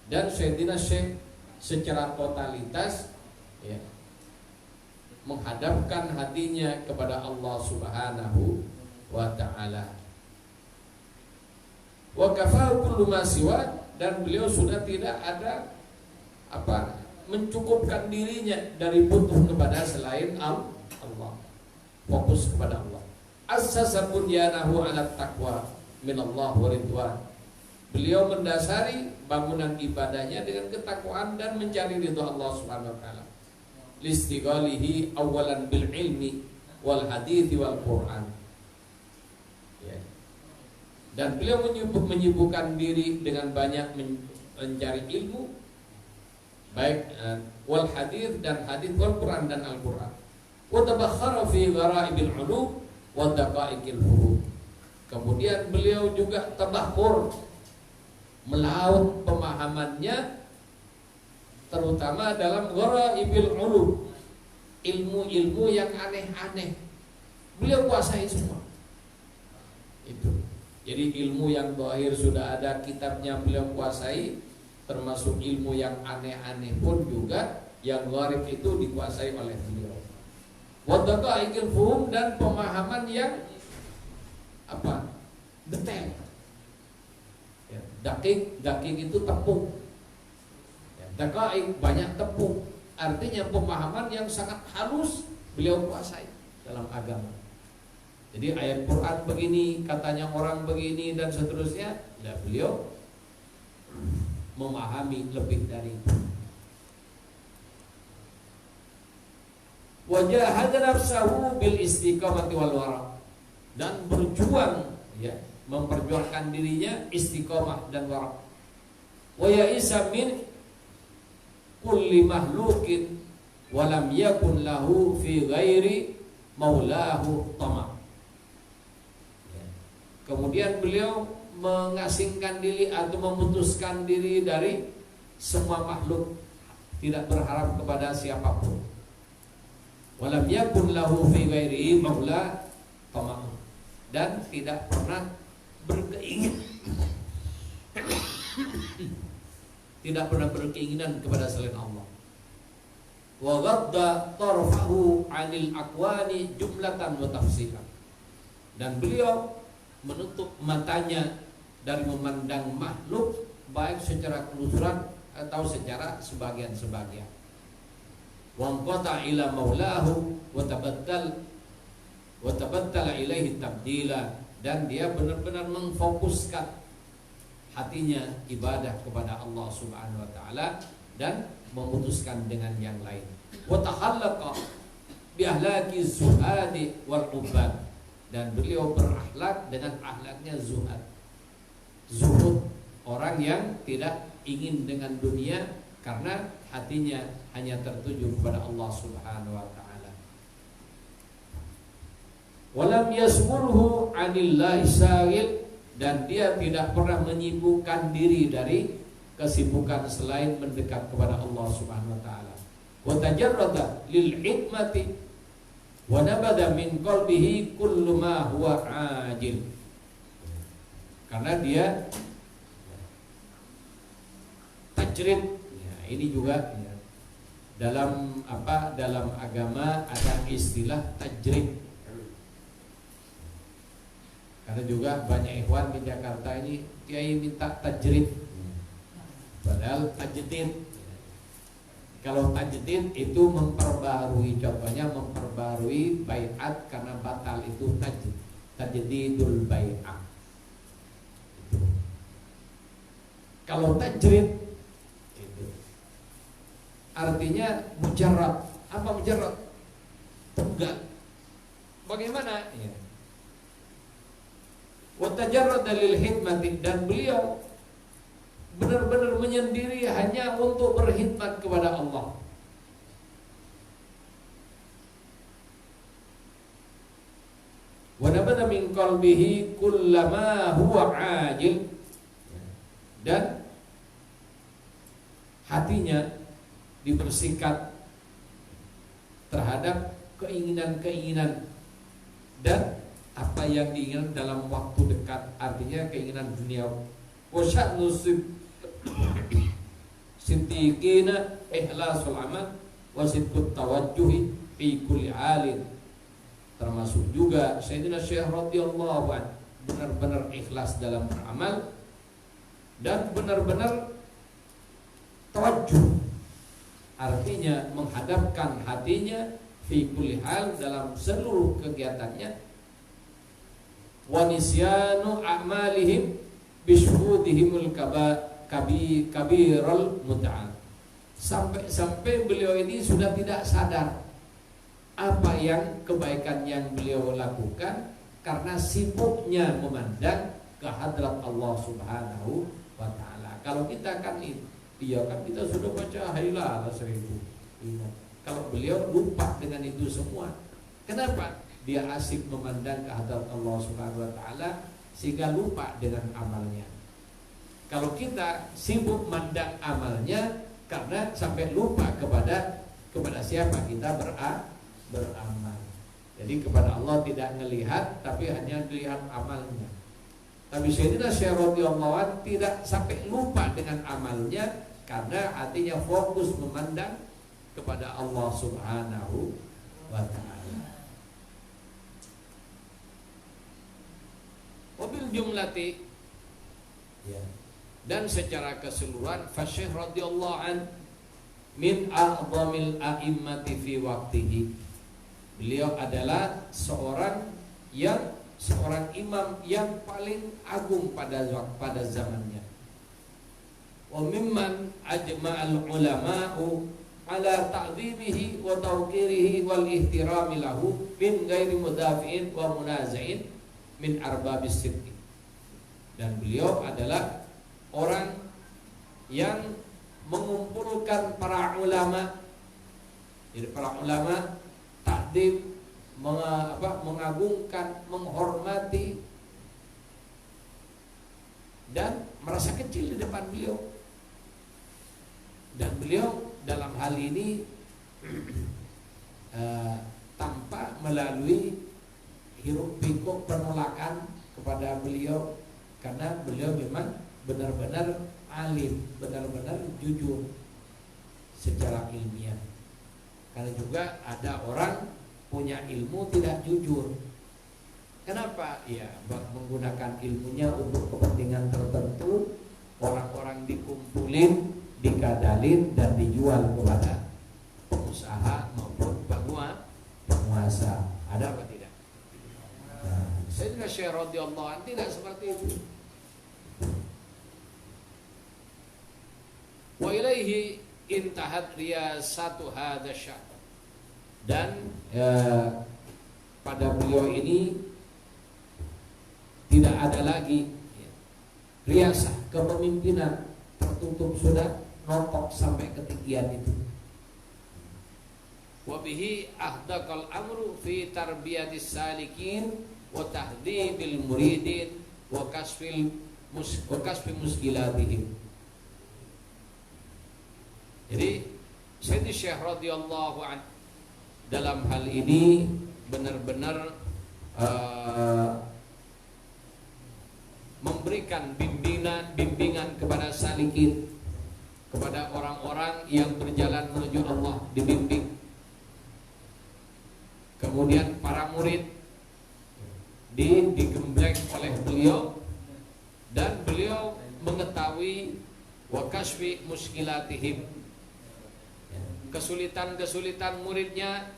dan Sayyidina Syekh secara totalitas, ya, menghadapkan hatinya kepada Allah Subhanahu wa ta'ala. Wa kafahu kullu ma siwa, dan beliau sudah tidak ada mencukupkan dirinya dari butuh kepada selain Allah. Fokus kepada Allah. Assasa bunyanahu ala taqwa minallah wa ridwan. Beliau mendasari bangunan ibadahnya dengan ketakwaan dan mencari ridha Allah Subhanahu wa taala. Listighalihi awalan bil ilmi wal hadithi wal Quran. Ya. Dan beliau menyibukkan diri dengan banyak mencari ilmu, baik wal hadith dan hadith wal Quran dan Al-Quran. Wa tabakhkhara fi ghara'ibil ulum wa daqa'iqil furuq. Kemudian beliau juga tabakhur, melaut pemahamannya, terutama dalam ghara'ibil ulum, ilmu-ilmu yang aneh-aneh. Beliau kuasai semua. Itu. Jadi ilmu yang zahir sudah ada kitabnya beliau kuasai, termasuk ilmu yang aneh-aneh pun juga yang gharib itu dikuasai oleh beliau. Wadaka ikil fuhum, dan pemahaman yang detail. Ya, dakik itu tepung. Ya, dakaik banyak tepung. Artinya pemahaman yang sangat halus beliau kuasai dalam agama. Jadi ayat Quran begini, katanya orang begini dan seterusnya, ya beliau memahami lebih dari itu. wa jahada nafsahu bil istiqamati wal wara, dan berjuang, ya, memperjuangkan dirinya istiqamah dan wara. Wa ya'isa min kulli mahlukin wa lam yakun lahu fi ghairi maulahu tama. Kemudian beliau mengasingkan diri atau memutuskan diri dari semua makhluk, tidak berharap kepada siapapun. Walam yakun lahu fi ghairi maula tama, dan tidak pernah berkeinginan tidak pernah berkeinginan kepada selain Allah. Wa ghadda tarfahu 'anil aqwani jumlatan wa tafsilan, dan beliau menutup matanya dari memandang makhluk baik secara keseluruhan atau secara sebagian-sebagian. Wa anqata ila maulahu wa tabattala ilaihi tabdila, dan dia benar-benar mengfokuskan hatinya ibadah kepada Allah Subhanahu wa taala dan memutuskan dengan yang lain. Wa takhallaqa bi ahlaki zuhadi wal ubad, dan beliau berakhlak dengan akhlaknya zuhud, orang yang tidak ingin dengan dunia karena hatinya hanya tertuju kepada Allah Subhanahu wa taala. Walam yasmurhu 'anillahi syagil, dan dia tidak pernah menyibukkan diri dari kesibukan selain mendekat kepada Allah Subhanahu wa taala. Wa tajarrada lil hikmati wa nabada min qalbihi kullu ma huwa ajil. Karena dia tajrid, ya, ini juga, ya, dalam agama ada istilah tajrid. Karena juga banyak ikhwan di Jakarta ini kiai minta tajrid, padahal tajdid. Kalau tajdid itu memperbarui, contohnya memperbarui baiat karena batal, itu tajdidul bai'ah. Kalau tajrid itu artinya mujarrad. Apa mujarrad? Tegak. Bagaimana? Ya. Wa tajarrada lil hikmati, dan beliau benar-benar menyendiri hanya untuk berkhidmat kepada Allah. Wa nabada min qalbihi kullama huwa ajil, dan hatinya dibersihkan terhadap keinginan-keinginan dan apa yang diinginkan dalam waktu dekat, artinya keinginan dunia. Wasya'nu siddiqina ikhlasul amal wa sidqut tawajjuhi fi kulli halin. Termasuk juga Sayyidina Syekh radhiyallahu anhu benar-benar ikhlas dalam beramal dan benar-benar tawajjuh, artinya menghadapkan hatinya fi kulli hal, dalam seluruh kegiatannya. Wa nisyanu a'malihim bisyuhudihimul kabiral muta'al, sampai beliau ini sudah tidak sadar apa yang kebaikan yang beliau lakukan karena sibuknya memandang ke hadrat Allah Subhanahu wa ta'ala. Kalau kita kan iya kan kita sudah baca hailah 1000. Kalau beliau lupa dengan itu semua. Kenapa? Dia asik memandang ke hadrat Allah Subhanahu wa taala sehingga lupa dengan amalnya. Kalau kita sibuk mandang amalnya karena sampai lupa kepada siapa kita beramal. Jadi kepada Allah tidak melihat, tapi hanya melihat amalnya. Tapi Sayyidina Syekh radhiyallahu anhu tidak sampai lupa dengan amalnya karena hatinya fokus memandang kepada Allah Subhanahu wa ta'ala. Wabil jumlati, ya, dan secara keseluruhan Syekh radhiyallahu an min a'dhamil a'immati fi waqtihi. Beliau adalah seorang imam yang paling agung pada zamannya. Wa mimman ajma'al ulama'u ala ta'dhimihi wa tawqirihi wal ihtirami lahu min ghairi mudafi'in wa munazain min arbabis sidqi. Dan beliau adalah orang yang mengumpulkan para ulama. Jadi para ulama takdim, mengagungkan, menghormati dan merasa kecil di depan beliau. Dan beliau dalam hal ini tanpa melalui hiruk pikuk penolakan kepada beliau, karena beliau memang benar-benar alim, benar-benar jujur secara ilmiah. Karena juga ada orang punya ilmu tidak jujur. Kenapa? Ya, menggunakan ilmunya untuk kepentingan tertentu. Orang-orang dikumpulin, dikadalin dan dijual kepada pengusaha maupun penguasa. Ada apa tidak? Sayyidina Syekh radhiyallahu anhu tidak seperti itu. Wa ilaihi intahat riyasatu hadza sya'r. Dan pada beliau ini tidak ada lagi riasah kepemimpinan, tertutup sudah, notok sampai ketinggian itu. Wa bihi ahdaqal amru fi tarbiyatis salikin wa tahdibil muridin wa kasfi muskilatihim. Jadi Sayyidina Syekh radhiyallahu anhu dalam hal ini benar-benar memberikan bimbingan kepada salikin, kepada orang-orang yang berjalan menuju Allah, dibimbing. Kemudian para murid digembleng oleh beliau, dan beliau mengetahui wa kasfi muskilatihim, kesulitan-kesulitan muridnya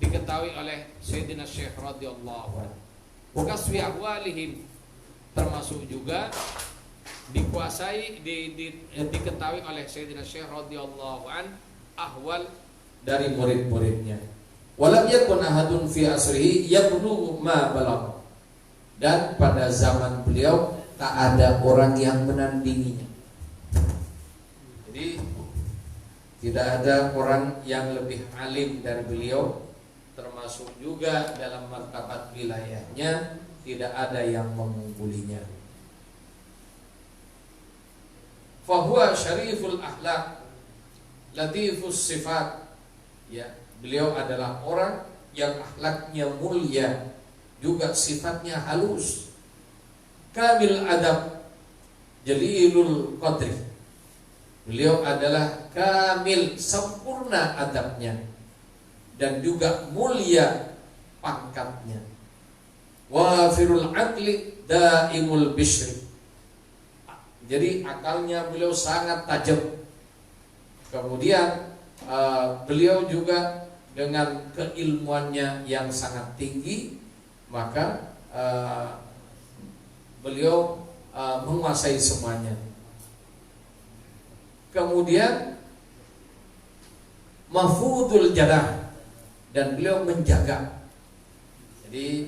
diketahui oleh Sayyidina Syekh radhiyallahu anhu. Wa kasfi ahwalihim, termasuk juga dikuasai diketahui oleh Sayyidina Syekh radhiyallahu an ahwal dari murid-muridnya. Walam yakun ahadun fi asrihi yablu ma balagha. Dan pada zaman beliau tak ada orang yang menandinginya. Jadi tidak ada orang yang lebih alim dari beliau, termasuk juga dalam martabat wilayahnya tidak ada yang mengunggulinya. Fahuwa syariful akhlaq, latifus sifat. Ya, beliau adalah orang yang akhlaknya mulia, juga sifatnya halus. Kamil adab, jalilul qadri. Beliau adalah kamil, sempurna adabnya, dan juga mulia pangkatnya. Wafirul aqli daimul bishri. Jadi akalnya beliau sangat tajam. Kemudian beliau juga dengan keilmuannya yang sangat tinggi, maka beliau menguasai semuanya. Kemudian mahfudul jadah, dan beliau menjaga. Jadi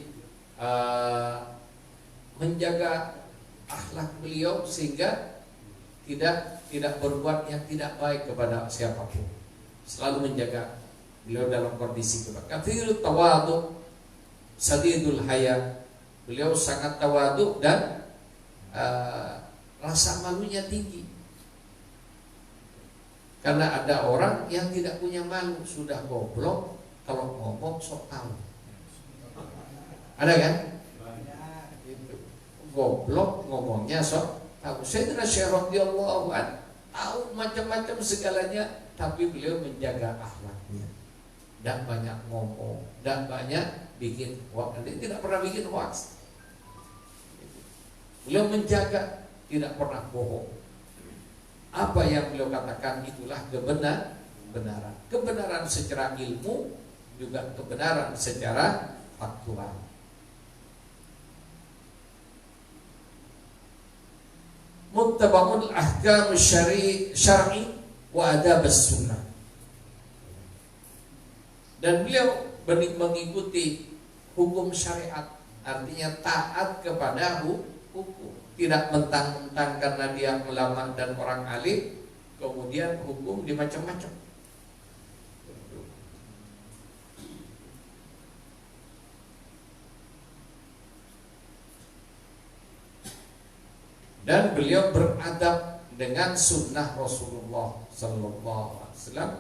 menjaga akhlak beliau sehingga tidak berbuat yang tidak baik kepada siapapun. Selalu menjaga beliau dalam kondisi kebaikan. Kathirut tawadu, sadidul haya. Beliau sangat tawadu dan rasa malunya tinggi. Karena ada orang yang tidak punya malu, sudah goblok, kalau ngomong sok tahu. Ada kan? Goblok ngomongnya sok tahu. Sayyidina Syekh radhiyallahu anhu tahu macam-macam segalanya, tapi beliau menjaga akhlaknya. Dan banyak ngomong, dan banyak bikin hoax. Dia tidak pernah bikin hoax. Beliau menjaga, tidak pernah bohong. Apa yang beliau katakan itulah kebenaran. Kebenaran secara ilmu, juga kebenaran secara faktual. Muttaba'ul ahkam syar'i wa adab as-sunnah. Dan beliau mengikuti hukum syariat, artinya taat kepada hukum, tidak mentang-mentang karena dia ulama dan orang alim kemudian hukum dimacam-macam. Dan beliau beradab dengan sunnah Rasulullah sallallahu alaihi wasallam,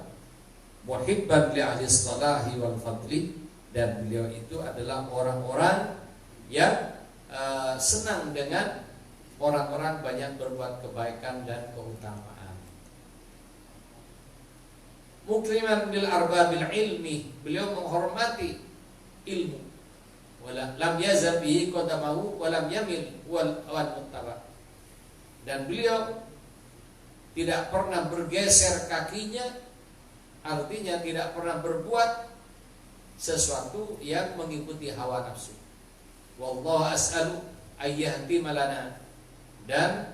muhibban li ahli salahi wal fadli, dan beliau itu adalah orang-orang yang senang dengan orang-orang banyak berbuat kebaikan dan keutamaan. Mukriman bil arbabil ilmi, beliau menghormati ilmu. Wala lam yazal bihi qadamahu wa lam yamil wal muttaba. Dan beliau tidak pernah bergeser kakinya, artinya tidak pernah berbuat sesuatu yang mengikuti hawa nafsu. Wallahu as'alu ayyahdi malana, dan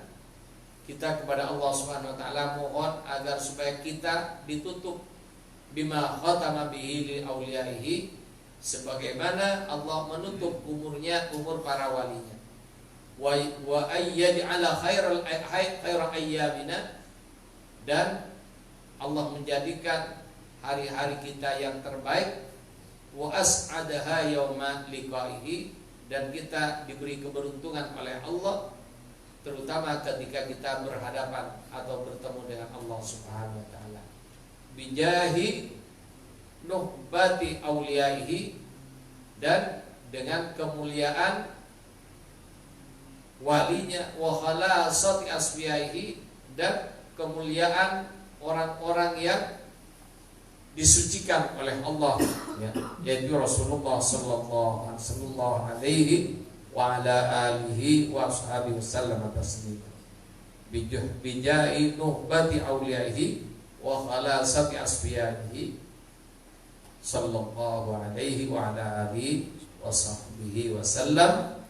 kita kepada Allah Subhanahu wa taala mohon agar supaya kita ditutup bima khatama bihi li auliyaihi, sebagaimana Allah menutup umur para walinya. Wa ayyaj'ala khairal ayyamina, dan Allah menjadikan hari-hari kita yang terbaik, wa as'adaha yauma liqaihi, dan kita diberi keberuntungan oleh Allah terutama ketika kita berhadapan atau bertemu dengan Allah Subhanahu wa taala. Bijahi nuhbati auliyaihi, dan dengan kemuliaan walinya, wa khalasati asfiyaihi, dan kemuliaan orang-orang yang disucikan oleh Allah, ya, yaitu Rasulullah sallallahu alaihi wa ala alihi wa ashabihi wasallam taslima. Bijai nuhbati auliyaihi wa khalasati asfiyaihi sallallahu alaihi wa ala alihi wa sahbihi wasallam.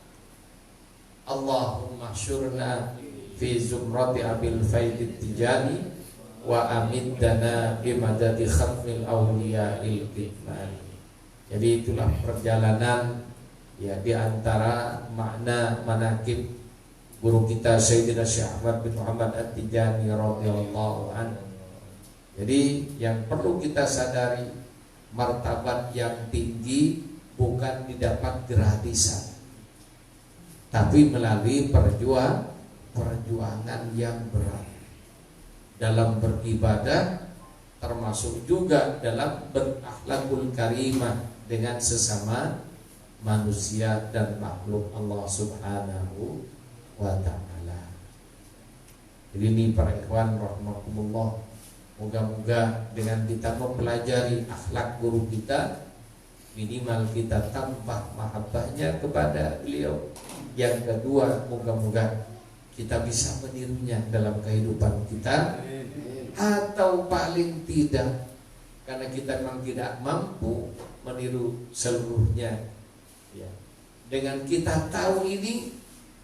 Allahumma syurna fi zumrati abil faidit tijani wa amiddana bimadadi khatmil awliya'il kitmani. Jadi itulah perjalanan, ya, di antara makna manaqib guru kita Sayyidina Syekh Ahmad bin Muhammad At-Tijani radhiyallahu anhu. Jadi yang perlu kita sadari, martabat yang tinggi bukan didapat gratisan, tapi melalui perjuangan yang berat dalam beribadah, termasuk juga dalam berakhlakul karimah dengan sesama manusia dan makhluk Allah Subhanahu wa ta'ala. Jadi ini para ikhwan rahimakumullah, moga-moga dengan kita mempelajari akhlak guru kita, minimal kita tambah mahabbahnya kepada beliau. Yang kedua, moga-moga kita bisa menirunya dalam kehidupan kita, atau paling tidak, karena kita memang tidak mampu meniru seluruhnya, ya, dengan kita tahu ini,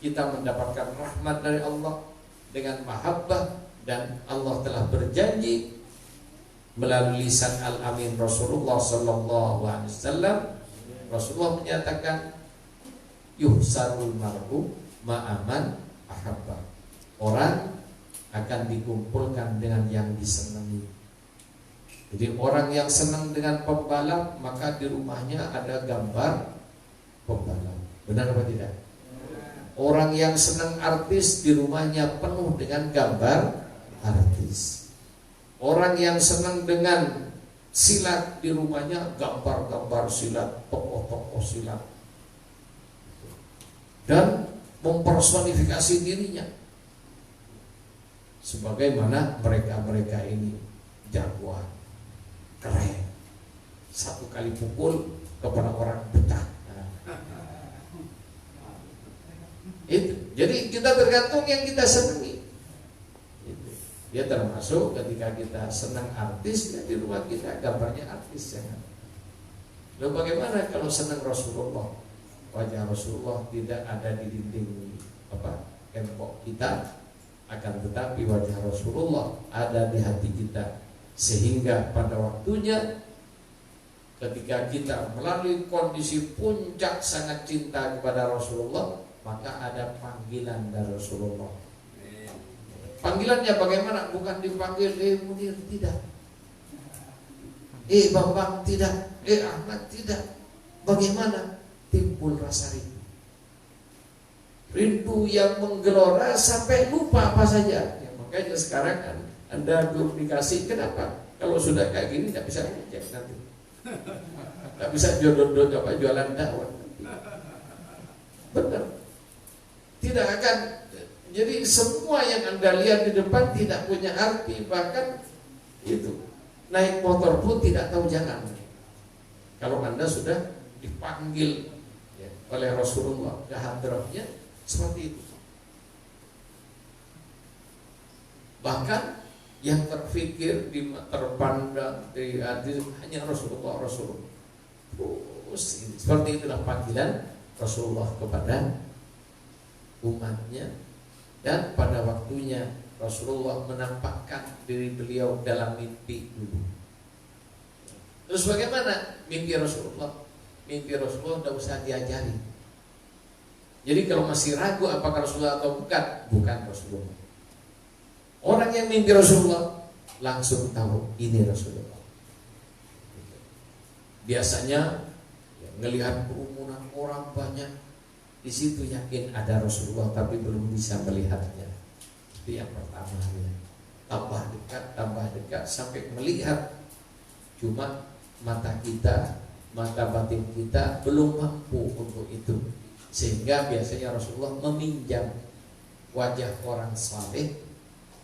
kita mendapatkan rahmat dari Allah dengan mahabbah, dan Allah telah berjanji melalui lisan al-amin Rasulullah sallallahu alaihi wasallam. Rasulullah menyatakan, yuhsarul mar'u ma'aman ahabba, orang akan dikumpulkan dengan yang disenangi. Jadi orang yang senang dengan pembalap, maka di rumahnya ada gambar pembalap. Benar apa tidak? Orang yang senang artis, di rumahnya penuh dengan gambar artis. Orang yang senang dengan silat, di rumahnya gambar-gambar silat, tokoh-tokoh silat, dan mempersonifikasi dirinya sebagaimana mereka ini jagoan, keren, satu kali pukul kepada orang betah. Itu. Jadi kita tergantung yang kita senangi. Itu. Dia termasuk ketika kita senang artis, ya di rumah kita gambarnya artis, ya. Lalu bagaimana kalau senang Rasulullah? Wajah Rasulullah tidak ada di dinding tembok kita, akan tetapi wajah Rasulullah ada di hati kita, sehingga pada waktunya ketika kita melalui kondisi puncak sangat cinta kepada Rasulullah, maka ada panggilan dari Rasulullah. Panggilannya bagaimana? Bukan dipanggil Munir, tidak. Bambang, tidak. Ahmad, tidak. Bagaimana? Timbul rasa rindu. Rindu yang menggelora sampai lupa apa saja. Ya, makanya sekarang kan Anda belum dikasih. Kenapa? Kalau sudah kayak gini tidak bisa ngecek nanti. Tidak bisa jualan dakwah. Benar. Tidak akan. Jadi semua yang Anda lihat di depan tidak punya arti. Bahkan itu naik motor pun tidak tahu jalan. Kalau Anda sudah dipanggil ya, oleh Rasulullah ke hadratnya seperti itu. Bahkan yang terfikir, terpandang di hati hanya Rasulullah. Terus seperti itulah panggilan Rasulullah kepada umatnya. Dan pada waktunya Rasulullah menampakkan diri beliau dalam mimpi dulu. Terus bagaimana mimpi Rasulullah? Mimpi Rasulullah tidak usah diajari. Jadi kalau masih ragu apakah Rasulullah atau bukan Rasulullah. Orang yang mimpi Rasulullah langsung tahu ini Rasulullah. Biasanya melihat kerumunan orang banyak, di situ yakin ada Rasulullah tapi belum bisa melihatnya. Itu yang pertama ya. Tambah dekat sampai melihat. Cuma mata batin kita belum mampu untuk itu. Sehingga biasanya Rasulullah meminjam wajah orang saleh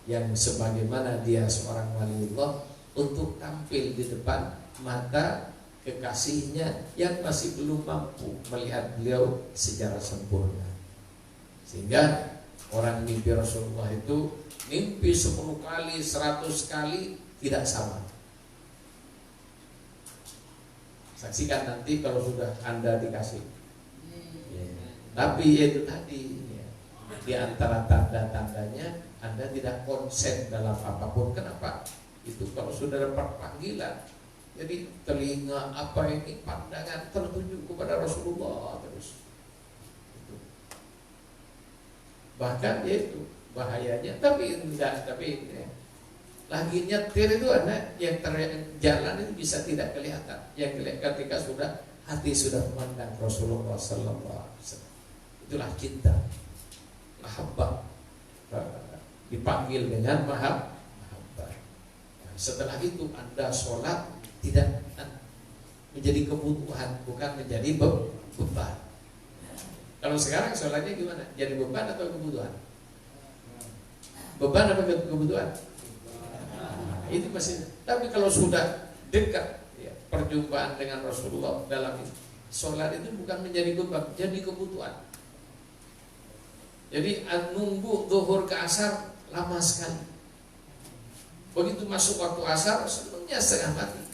yang sebagaimana dia seorang waliullah untuk tampil di depan mata kekasihnya yang masih belum mampu melihat beliau secara sempurna. Sehingga orang mimpi Rasulullah itu mimpi 10 kali, 100 kali tidak sama. Saksikan nanti kalau sudah Anda dikasih. Tapi itu tadi ya, di antara tanda-tandanya Anda tidak konsen dalam apapun. Kenapa? Itu kalau sudah dapat panggilan, jadi telinga apa ini pandangan tertuju kepada Rasulullah terus. Itu. Bahkan itu bahayanya. Tapi ya, lagi nyetir itu ada yang jalan itu bisa tidak kelihatan. Yang ketika sudah hati sudah memandang Rasulullah Sallallahu Alaihi Wasallam. Itulah cinta, mahabbah, dipanggil dengan mahabbah. Setelah itu Anda sholat tidak menjadi kebutuhan, bukan menjadi beban. Kalau sekarang sholatnya gimana? Jadi beban atau kebutuhan? Beban atau kebutuhan? Itu masih. Tapi kalau sudah dekat ya, perjumpaan dengan Rasulullah dalam sholat itu bukan menjadi beban, jadi kebutuhan. Jadi nunggu zuhur ke asar lama sekali. Begitu masuk waktu asar senangnya setengah mati.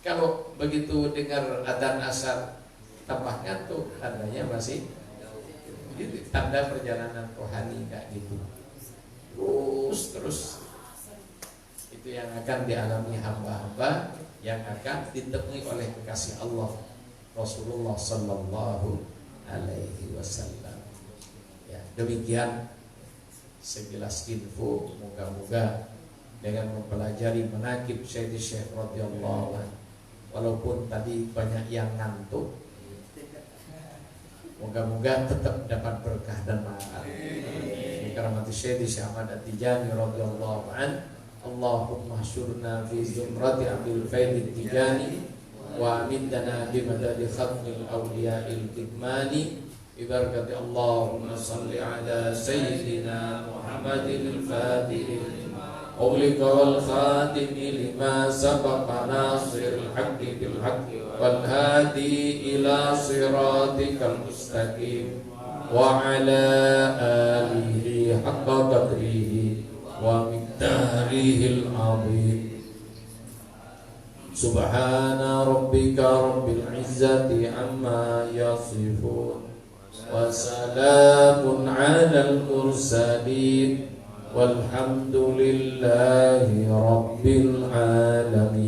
Kalau begitu dengar adzan asar tambah ngantuk, tandanya masih itu tanda perjalanan rohani kayak gitu. Terus itu yang akan dialami hamba-hamba yang akan ditemui oleh kekasih Allah Rasulullah Sallallahu Alaihi Wasallam. Ya, demikian sekilas info. Moga-moga dengan mempelajari manaqib Sayyidi Syekh radhiyallahu anhu, walaupun tadi banyak yang ngantuk, moga-moga tetap dapat berkah dan manfaat. Dikaramati Sayyidi Syekh Ahmad At-Tijani radhiyallahu anhu. Allahumma syurna fi zumrati Abdul Faid At-Tijani wa amintana bi madadi khatmil awliya'il kitmani. Ibarakati Allahumma salli ala Sayyidina Muhammadin al-Fatih Ughliqa wal khatimi lima sabaqa nasiril haqqi bil haqqi wal hadi ila siratikal mustaqim wa ala alihi haqqa qadrihi wa miqdarihil azim. Subhana rabbika rabbil izzati amma yasifun wa salamun alal mursalin walhamdulillahi rabbil alamin.